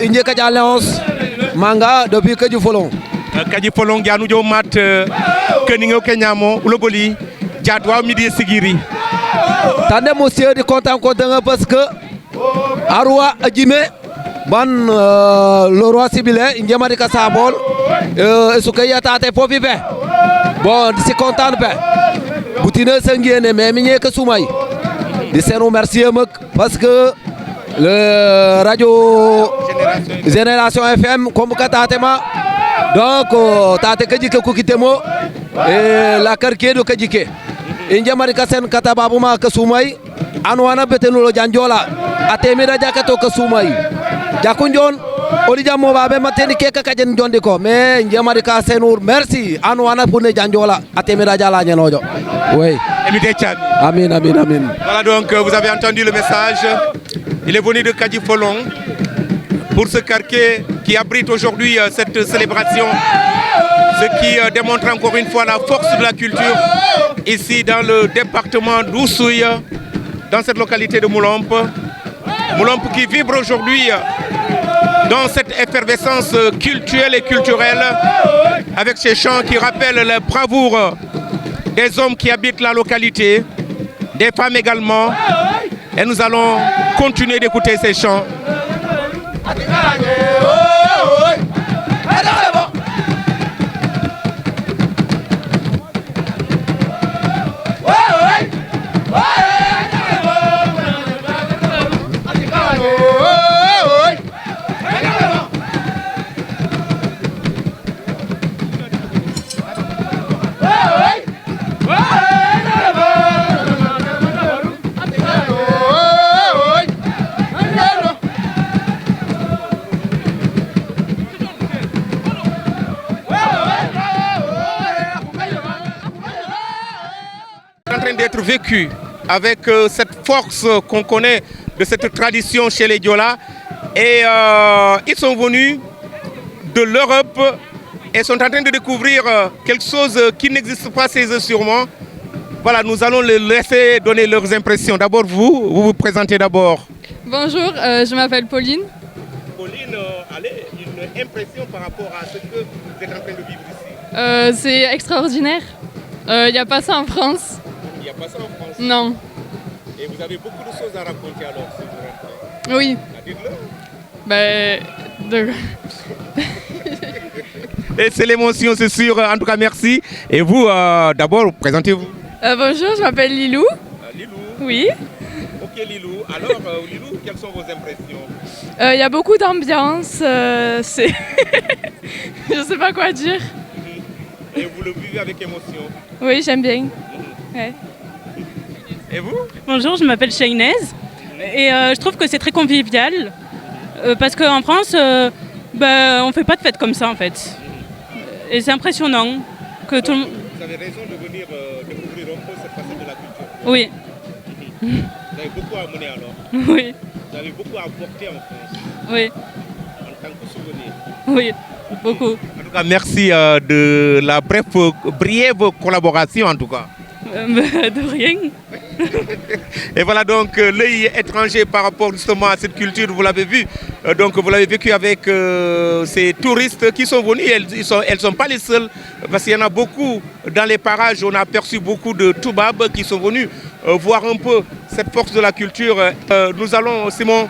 Indjeka Alliance, Manga, depuis que du Folon. Kadi Folon, Gianoudio Mat, Keningo Kenyamo, Ulogoli, Djadwa Midi Sigiri. Tandem monsieur de content parce que Arwa Adjime, ban le roi Sibile, Indjamarika Sabol, Sukaya Tate Povive. Bon, c'est content. Boutine Sanguine, mais Migné Kasoumaï. Je vous remercie parce que le radio Génération FM, comme Katatema, donc Tate Kajike Kukitemo et la quartier de Kajike. India Marikasen Katababuma Kasumai, Anwana Betenulo Janjola, Atemira Jakato Kasumai, Jakunjon, Olija Mobabe Mateni Keka Kajan Jondiko, mais India Marikasenur, merci, Anwana Pune Janjola, Atemira Jala Janojo. Oui. Amin, amin, amin. Voilà donc, vous avez entendu le message. Il est venu de Kadifolon pour ce quartier qui abrite aujourd'hui cette célébration. Ce qui démontre encore une fois la force de la culture ici dans le département d'Oussouye, dans cette localité de Moulomp. Moulomp qui vibre aujourd'hui dans cette effervescence culturelle et culturelle avec ces chants qui rappellent la bravoure des hommes qui habitent la localité, des femmes également. Et nous allons continuer d'écouter ces chants. D'être vécu avec cette force qu'on connaît de cette tradition chez les Diola et ils sont venus de l'Europe et sont en train de découvrir quelque chose qui n'existe pas chez eux sûrement. Voilà, nous allons les laisser donner leurs impressions. D'abord vous présentez d'abord. Bonjour, je m'appelle Pauline. Pauline, allez, une impression par rapport à ce que vous êtes en train de vivre ici. C'est extraordinaire. Il n'y a pas ça en France. Il n'y a pas ça en France? Non. Et vous avez beaucoup de choses à raconter alors, si vous rentrez? Oui. Dites-le. Et c'est l'émotion, c'est sûr. En tout cas, merci. Et vous, d'abord, présentez-vous. Bonjour, je m'appelle Lilou. Lilou? Oui. Ok, Lilou. Alors, Lilou, quelles sont vos impressions? Il y a beaucoup d'ambiance. C'est... je ne sais pas quoi dire. Et vous le vivez avec émotion? Oui, j'aime bien. Ouais. Et vous? Bonjour, je m'appelle Shainaise et je trouve que c'est très convivial parce qu'en France, on ne fait pas de fête comme ça en fait. Et c'est impressionnant que tout le monde... Vous avez raison de venir découvrir un peu cette facette de la culture. Oui. Vous avez beaucoup à mener alors? Oui. Vous avez beaucoup à apporter en France? Oui. En tant que souvenir? Oui, beaucoup. En tout cas, merci de la brève collaboration en tout cas. De rien. Et voilà donc l'œil étranger par rapport justement à cette culture, vous l'avez vu. Donc vous l'avez vécu avec ces touristes qui sont venus. Elles sont pas les seules parce qu'il y en a beaucoup dans les parages. On a aperçu beaucoup de Toubabs qui sont venus voir un peu cette force de la culture. Nous allons, Simon,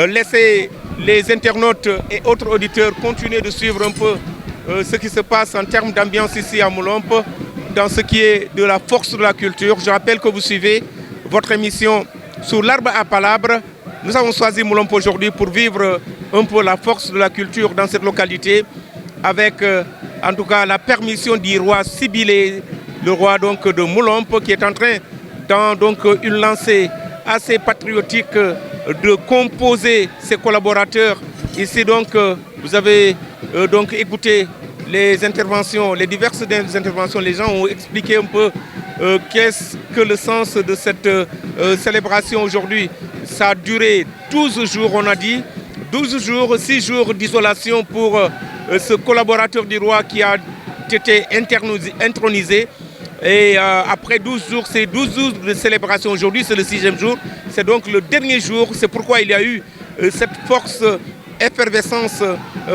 laisser les internautes et autres auditeurs continuer de suivre un peu ce qui se passe en termes d'ambiance ici à Moulomp, dans ce qui est de la force de la culture. Je rappelle que vous suivez votre émission Sous l'arbre à palabre. Nous avons choisi Moulomp aujourd'hui pour vivre un peu la force de la culture dans cette localité avec en tout cas la permission du roi Sibilé, le roi donc de Moulomp, qui est en train dans donc une lancée assez patriotique de composer ses collaborateurs. Ici donc vous avez donc écouté les interventions, les diverses interventions. Les gens ont expliqué un peu qu'est-ce que le sens de cette célébration aujourd'hui. Ça a duré 12 jours, on a dit. 12 jours, 6 jours d'isolation pour ce collaborateur du roi qui a été intronisé. Et après 12 jours, c'est 12 jours de célébration. Aujourd'hui, c'est le 6e jour. C'est donc le dernier jour. C'est pourquoi il y a eu cette force, effervescence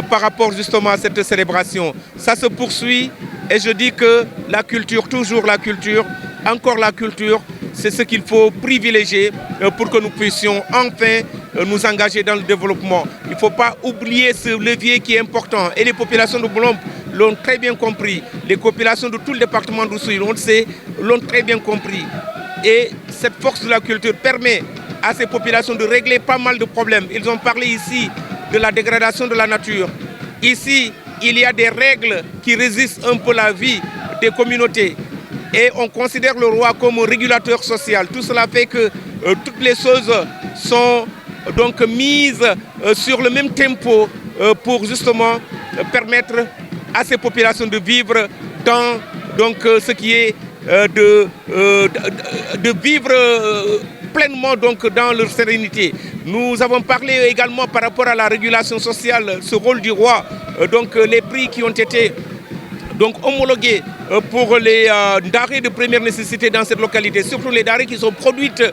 par rapport justement à cette célébration. Ça se poursuit et je dis que la culture, toujours la culture, encore la culture, c'est ce qu'il faut privilégier pour que nous puissions enfin nous engager dans le développement. Il ne faut pas oublier ce levier qui est important. Et les populations de Moulombe l'ont très bien compris. Les populations de tout le département d'Oussouye l'ont très bien compris. Et cette force de la culture permet à ces populations de régler pas mal de problèmes. Ils ont parlé ici de la dégradation de la nature. Ici, il y a des règles qui résistent un peu la vie des communautés. Et on considère le roi comme un régulateur social. Tout cela fait que toutes les choses sont donc mises sur le même tempo pour justement permettre à ces populations de vivre dans donc, ce qui est de vivre pleinement donc, dans leur sérénité. Nous avons parlé également par rapport à la régulation sociale, ce rôle du roi, donc les prix qui ont été donc homologués pour les denrées de première nécessité dans cette localité, surtout les denrées qui sont produites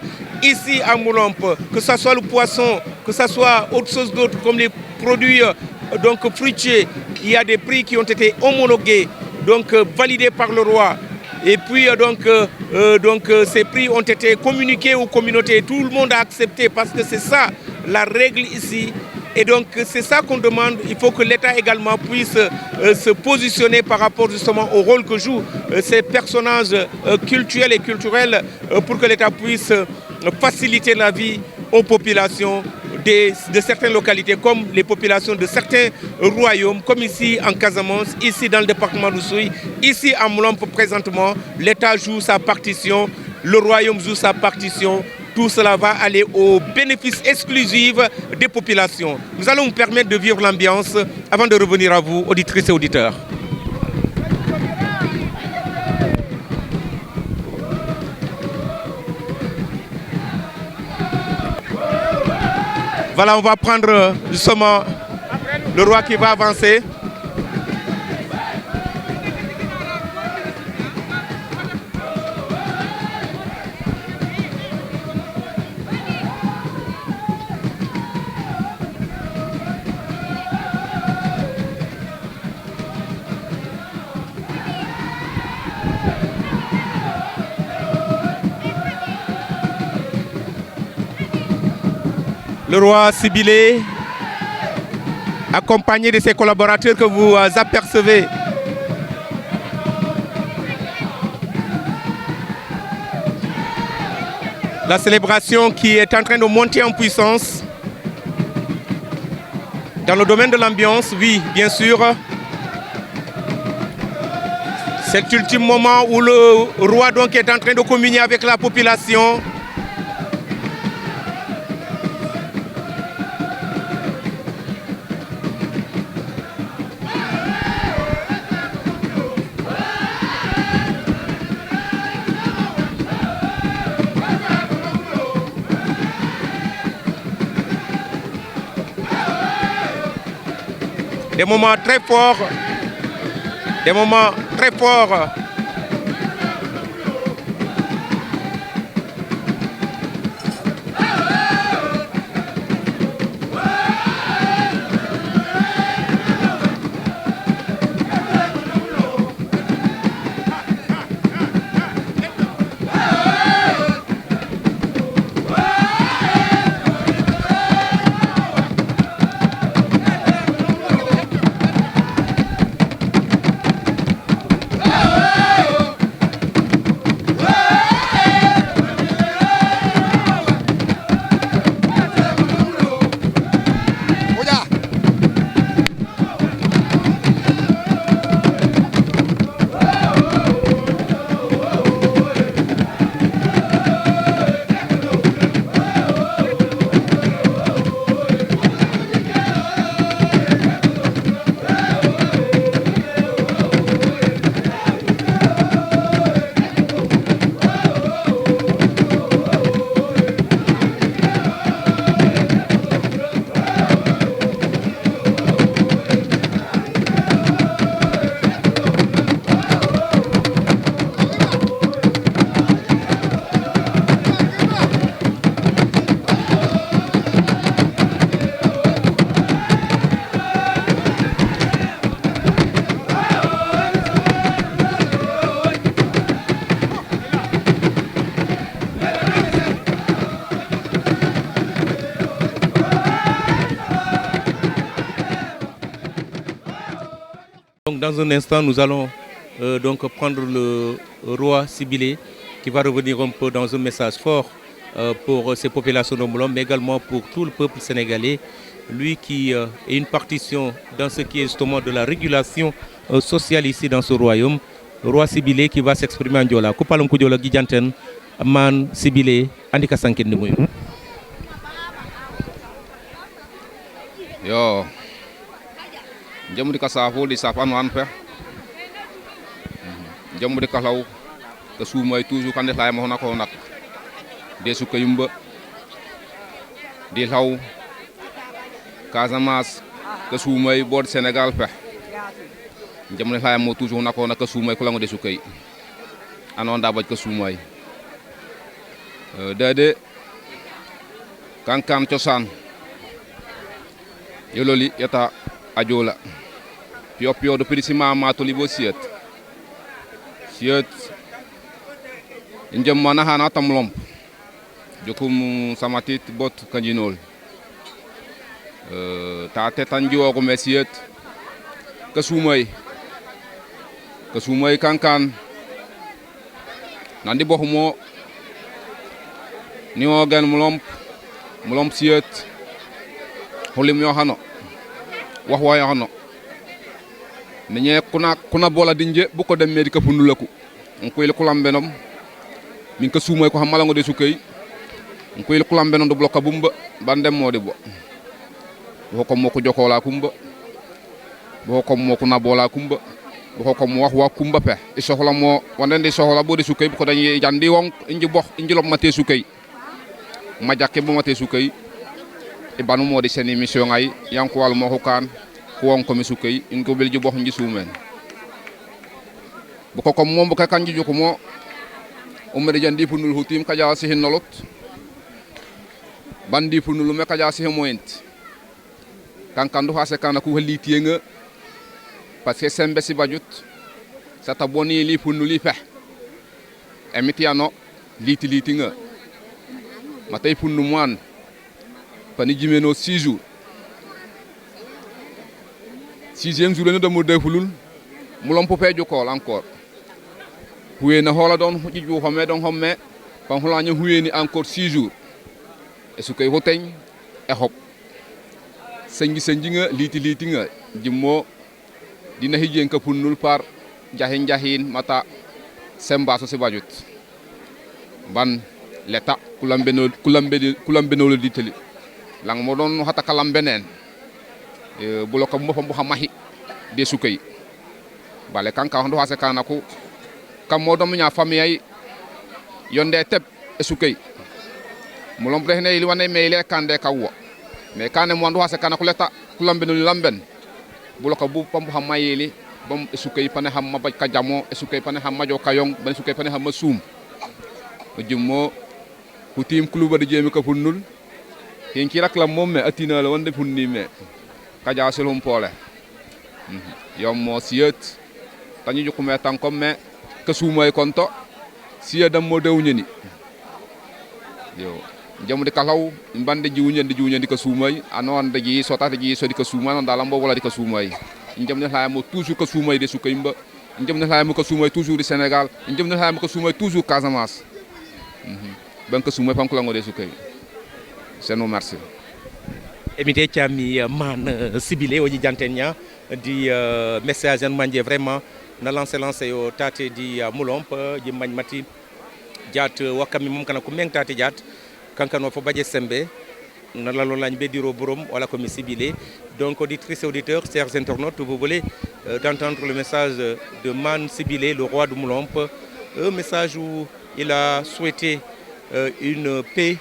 ici à Moulombe, que ce soit le poisson, que ce soit autre chose d'autre comme les produits donc fruitiers. Il y a des prix qui ont été homologués, donc validés par le roi. Et puis donc ces prix ont été communiqués aux communautés. Tout le monde a accepté parce que c'est ça la règle ici. Et donc c'est ça qu'on demande. Il faut que l'État également puisse se positionner par rapport justement au rôle que jouent ces personnages culturels et culturels pour que l'État puisse faciliter la vie aux populations de certaines localités comme les populations de certains royaumes, comme ici en Casamance, ici dans le département d'Oussouye, ici à Moulombe présentement. L'État joue sa partition, le royaume joue sa partition. Tout cela va aller au bénéfice exclusif des populations. Nous allons vous permettre de vivre l'ambiance avant de revenir à vous, auditrices et auditeurs. Voilà, on va prendre justement le roi qui va avancer. Le roi Sibilé, accompagné de ses collaborateurs que vous apercevez. La célébration qui est en train de monter en puissance. Dans le domaine de l'ambiance, oui, bien sûr. C'est l'ultime moment où le roi donc est en train de communier avec la population. Des moments très forts, des moments très forts. Dans un instant, nous allons donc prendre le roi Sibilé qui va revenir un peu dans un message fort pour ces populations de Moulombe, mais également pour tout le peuple sénégalais. Lui qui est une partition dans ce qui est justement de la régulation sociale ici dans ce royaume. Le roi Sibilé qui va s'exprimer en Diola. Kupalum Kudiola Gijanten, Man Sibilé, Andika Sanken de Mouyo. Yo, jamu di kasafo di sapan wan pe. Jamu di kaslaw ke sumay toujours kan def lay mo nako nak. Desu ko yumba. Di law Casamance ke sumay bord Sénégal pe. Jamu lay mo toujours nako nak ke sumay ko lango desu kay. Anon da baj ke sumay. Dede kankan ciosan yololi yata ajola pio do pirisima mato libo siet injam mana hana tamlom jokum samatit bot kanjinol ta tetanjo ko mesiet kasumay kankan nandi bohumo ni ogan mulom siet holim yo hano wax wayo hano niñe kuna bola dinje bu ko dem medika fundulaku ko ile kulam benom min ko sumay ko hamala ngo de sukay ko ile kulam benom do bloka bumba bandem modi bo ko moko jokola kumba bo ko moko na bola kumba bo ko mo wax wa kumba pe e soxla mo wonande soxla bo de sukay bu ko dañi jandi won inji box inji lom maté sukay ma jakke bu maté sukay e banu modi sen émission ay yanko wal mo hukan ko won ko mi sukay in ko belji box nji sumen bu ko mom bu ka kanji juko mo umre jandi punul hutim kaja sihin nolot bandi punul me kaja sihin moyent kankandu hase kana ku halli tienga parce que sembe si bajut sata boni li punuli fe emitiano liti nga matay punu moan pani jimeno 6 jours 6e jour ne do mo defulul mu lom popé jukol encore hué na hola don huji ju xamé don xamé pan hola ñu hué ni encore 6 jours et su kay hoteñ e hop sengi nga liti nga jimmo dina hijen ka punul par jahin mata semba so se bajut ban leta kulambeno diteli lang mo don hata kalam benen bu lo ko mo fam bu xamahi de sukay bale kanka hondo hase kanako kam mo dom nya famille ay yonde teb e sukay mo lom brehne li wane meyle kande kawo mais kane mo ndo hase kanako leta kulambeno lamben bu lo ko bu pam bu xamayeli bam e sukay pane xam ma baj ka jamo e sukay pane xam majo kayong ban sukay pane xam ma sum jummo hutim kluba de jemi ka funnul hen ki rak la mom me atina la wonde funni me kaja selum pole yom mo siet tanyu juku me tan kom me ka sumay konto siya dam mo dew ñeni yo jamu de kalaw mbande jiwñandi ka sumay anon de ji sota de ji so di ka sumay non dalam bo wala di ka sumay njam ne la mo toujours ka sumay de sukay mba njam ne la mo ka sumay toujours di Sénégal njam ne la mo ka sumay toujours Casamance banque sumay pam ko lango de sukay c'est nous merci Emité Chami man Sibilé oji jantenya di message en manje vraiment na lancé yo tate di Moulomp di magne mati jat wakami mom kana ko meng tate jat kankano fo badje sembe na la lañ be diro borom wala comme Sibilé. Donc auditrices et auditeurs, chers internautes, vous voulez d'entendre le message de Man Sibilé, le roi de Moulomp, un message où il a souhaité une paix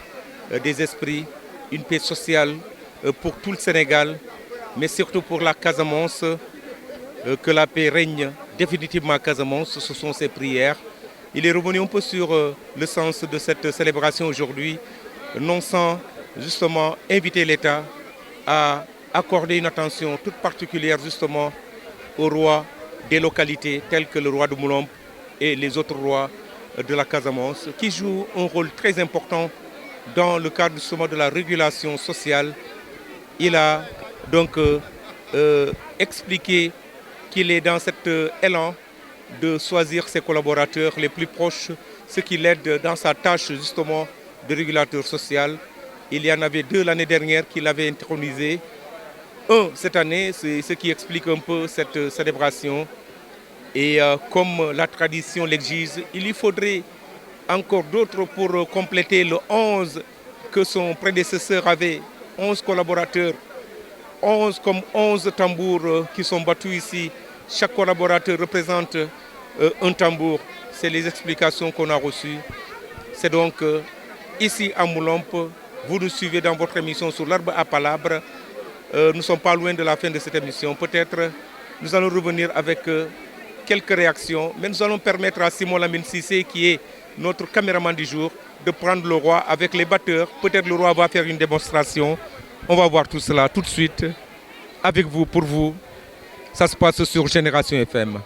des esprits, une paix sociale pour tout le Sénégal, mais surtout pour la Casamance, que la paix règne définitivement à Casamance. Ce sont ses prières. Il est revenu un peu sur le sens de cette célébration aujourd'hui, non sans justement inviter l'État à accorder une attention toute particulière justement aux rois des localités tels que le roi de Moulomp et les autres rois de la Casamance, qui jouent un rôle très important dans le cadre justement de la régulation sociale. Il a donc expliqué qu'il est dans cet élan de choisir ses collaborateurs les plus proches, ce qui l'aide dans sa tâche justement de régulateur social. Il y en avait 2 l'année dernière qu'il avait intronisé. 1 cette année, c'est ce qui explique un peu cette célébration. Et comme la tradition l'exige, il y faudrait encore d'autres pour compléter le 11 que son prédécesseur avait. 11 collaborateurs, 11 comme 11 tambours qui sont battus ici. Chaque collaborateur représente un tambour. C'est les explications qu'on a reçues. C'est donc ici à Moulompe, vous nous suivez dans votre émission sur l'arbre à palabre. Nous ne sommes pas loin de la fin de cette émission. Peut-être nous allons revenir avec quelques réactions, mais nous allons permettre à Simon Lamine Cissé, qui est notre caméraman du jour, de prendre le roi avec les batteurs. Peut-être le roi va faire une démonstration. On va voir tout cela tout de suite avec vous, pour vous. Ça se passe sur Génération FM.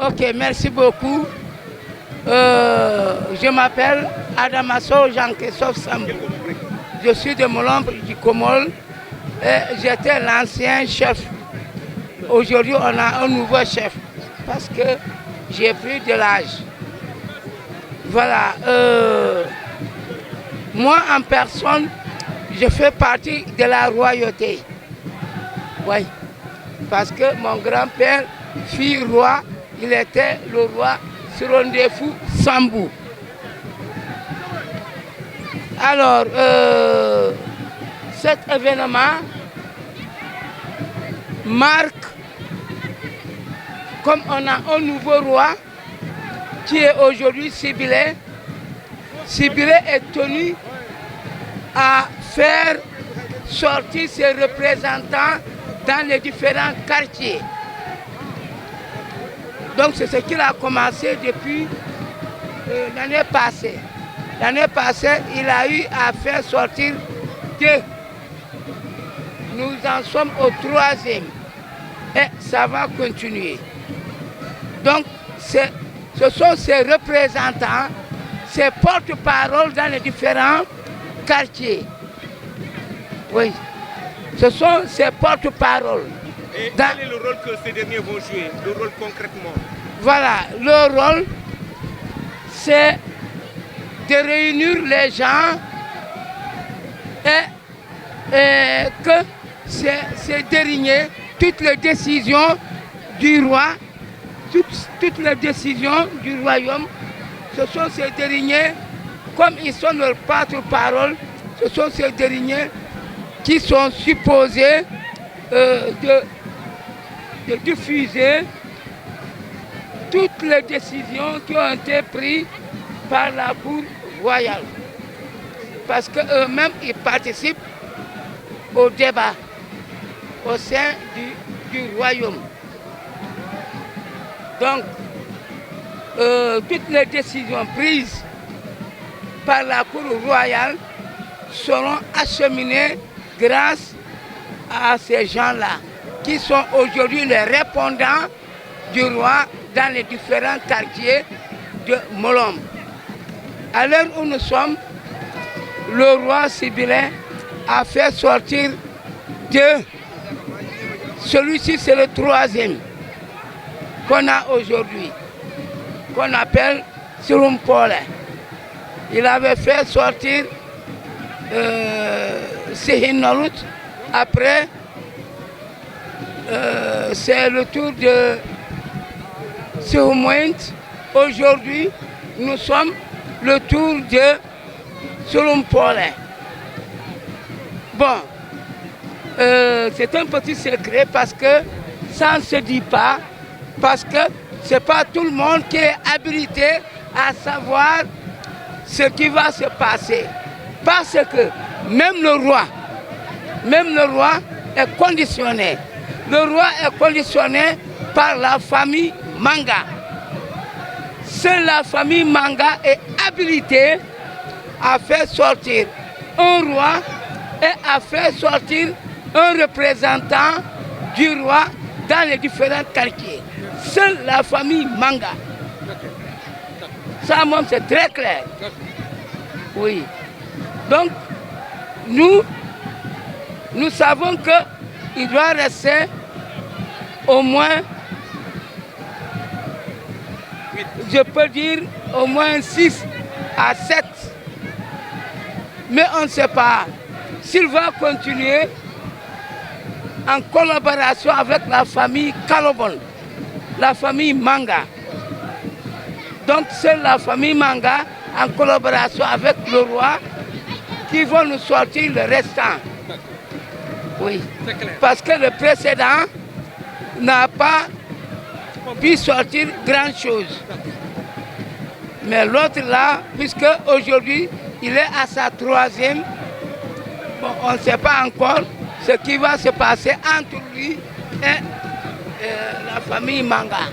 Ok, merci beaucoup. Je m'appelle Adamaso Jean-Christophe Sambou. Je suis de Moulombe du Comol et j'étais l'ancien chef. Aujourd'hui, on a un nouveau chef parce que j'ai pris de l'âge. Voilà. Moi, en personne, je fais partie de la royauté. Oui. Parce que mon grand-père, fils roi, il était le roi Sirondefou Sambou. Alors, cet événement marque, comme on a un nouveau roi qui est aujourd'hui Sibilé. Sibilé est tenu à faire sortir ses représentants dans les différents quartiers. Donc c'est ce qu'il a commencé depuis l'année passée. L'année passée, il a eu à faire sortir 2. Nous en sommes au 3e. Et ça va continuer. Donc, ce sont ces représentants, ces porte-paroles dans les différents quartiers. Oui. Ce sont ces porte-paroles. Et quel est le rôle que ces derniers vont jouer, le rôle concrètement? Voilà, le rôle, c'est de réunir les gens et que ces derniers, toutes les décisions du roi, toutes les décisions du royaume, ce sont ces derniers, comme ils sont leurs porte-parole, ce sont ces derniers qui sont supposés de diffuser toutes les décisions qui ont été prises par la cour royale. Parce qu'eux-mêmes, ils participent au débat au sein du royaume. Donc, toutes les décisions prises par la cour royale seront acheminées grâce à ces gens-là, qui sont aujourd'hui les répondants du roi dans les différents quartiers de Moulombe. À l'heure où nous sommes, le roi Sibilé a fait sortir 2. Celui-ci, c'est le 3e qu'on a aujourd'hui, qu'on appelle Sirumpole. Il avait fait sortir Sihinarut. Après, c'est le tour de Sihumouint. Aujourd'hui, nous sommes le tour de Sirumpole. Bon, c'est un petit secret parce que ça ne se dit pas, parce que ce n'est pas tout le monde qui est habilité à savoir ce qui va se passer. Parce que même le roi est conditionné. Le roi est conditionné par la famille Manga. Seule la famille Manga est habilitée à faire sortir un roi et à faire sortir un représentant du roi dans les différents quartiers. Seule la famille Manga. Ça, moi, c'est très clair. Oui. Donc, nous savons qu'il doit rester au moins, je peux dire, au moins 6 à 7. Mais on ne sait pas s'il va continuer en collaboration avec la famille Kalobon, la famille Manga. Donc c'est la famille Manga en collaboration avec le roi qui vont nous sortir le restant. Oui, parce que le précédent n'a pas pu sortir grand chose. Mais l'autre là, puisque aujourd'hui il est à sa 3e, bon, on ne sait pas encore ce qui va se passer entre lui et la famille Manga.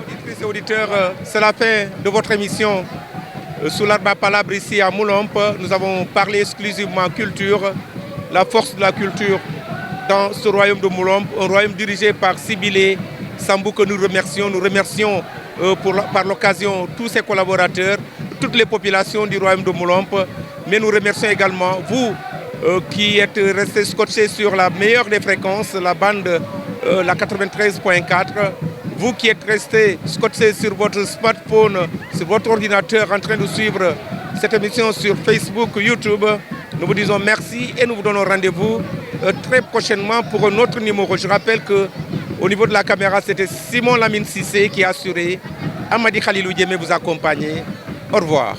Auditrices et auditeurs, c'est la fin de votre émission sous l'arbre à palabre ici à Moulombe. Nous avons parlé exclusivement culture, la force de la culture dans ce royaume de Moulombe, un royaume dirigé par Sibilé Sambou que nous remercions. Nous remercions par l'occasion tous ses collaborateurs, toutes les populations du royaume de Moulomp. Mais nous remercions également vous qui êtes restés scotchés sur la meilleure des fréquences, la bande, la 93.4. Vous qui êtes restés scotchés sur votre smartphone, sur votre ordinateur en train de suivre cette émission sur Facebook, YouTube, nous vous disons merci et nous vous donnons rendez-vous très prochainement pour un autre numéro. Je rappelle qu'au niveau de la caméra, c'était Simon Lamine Cissé qui a assuré. Amadi Khalilou Diémé vous accompagnait. Au revoir.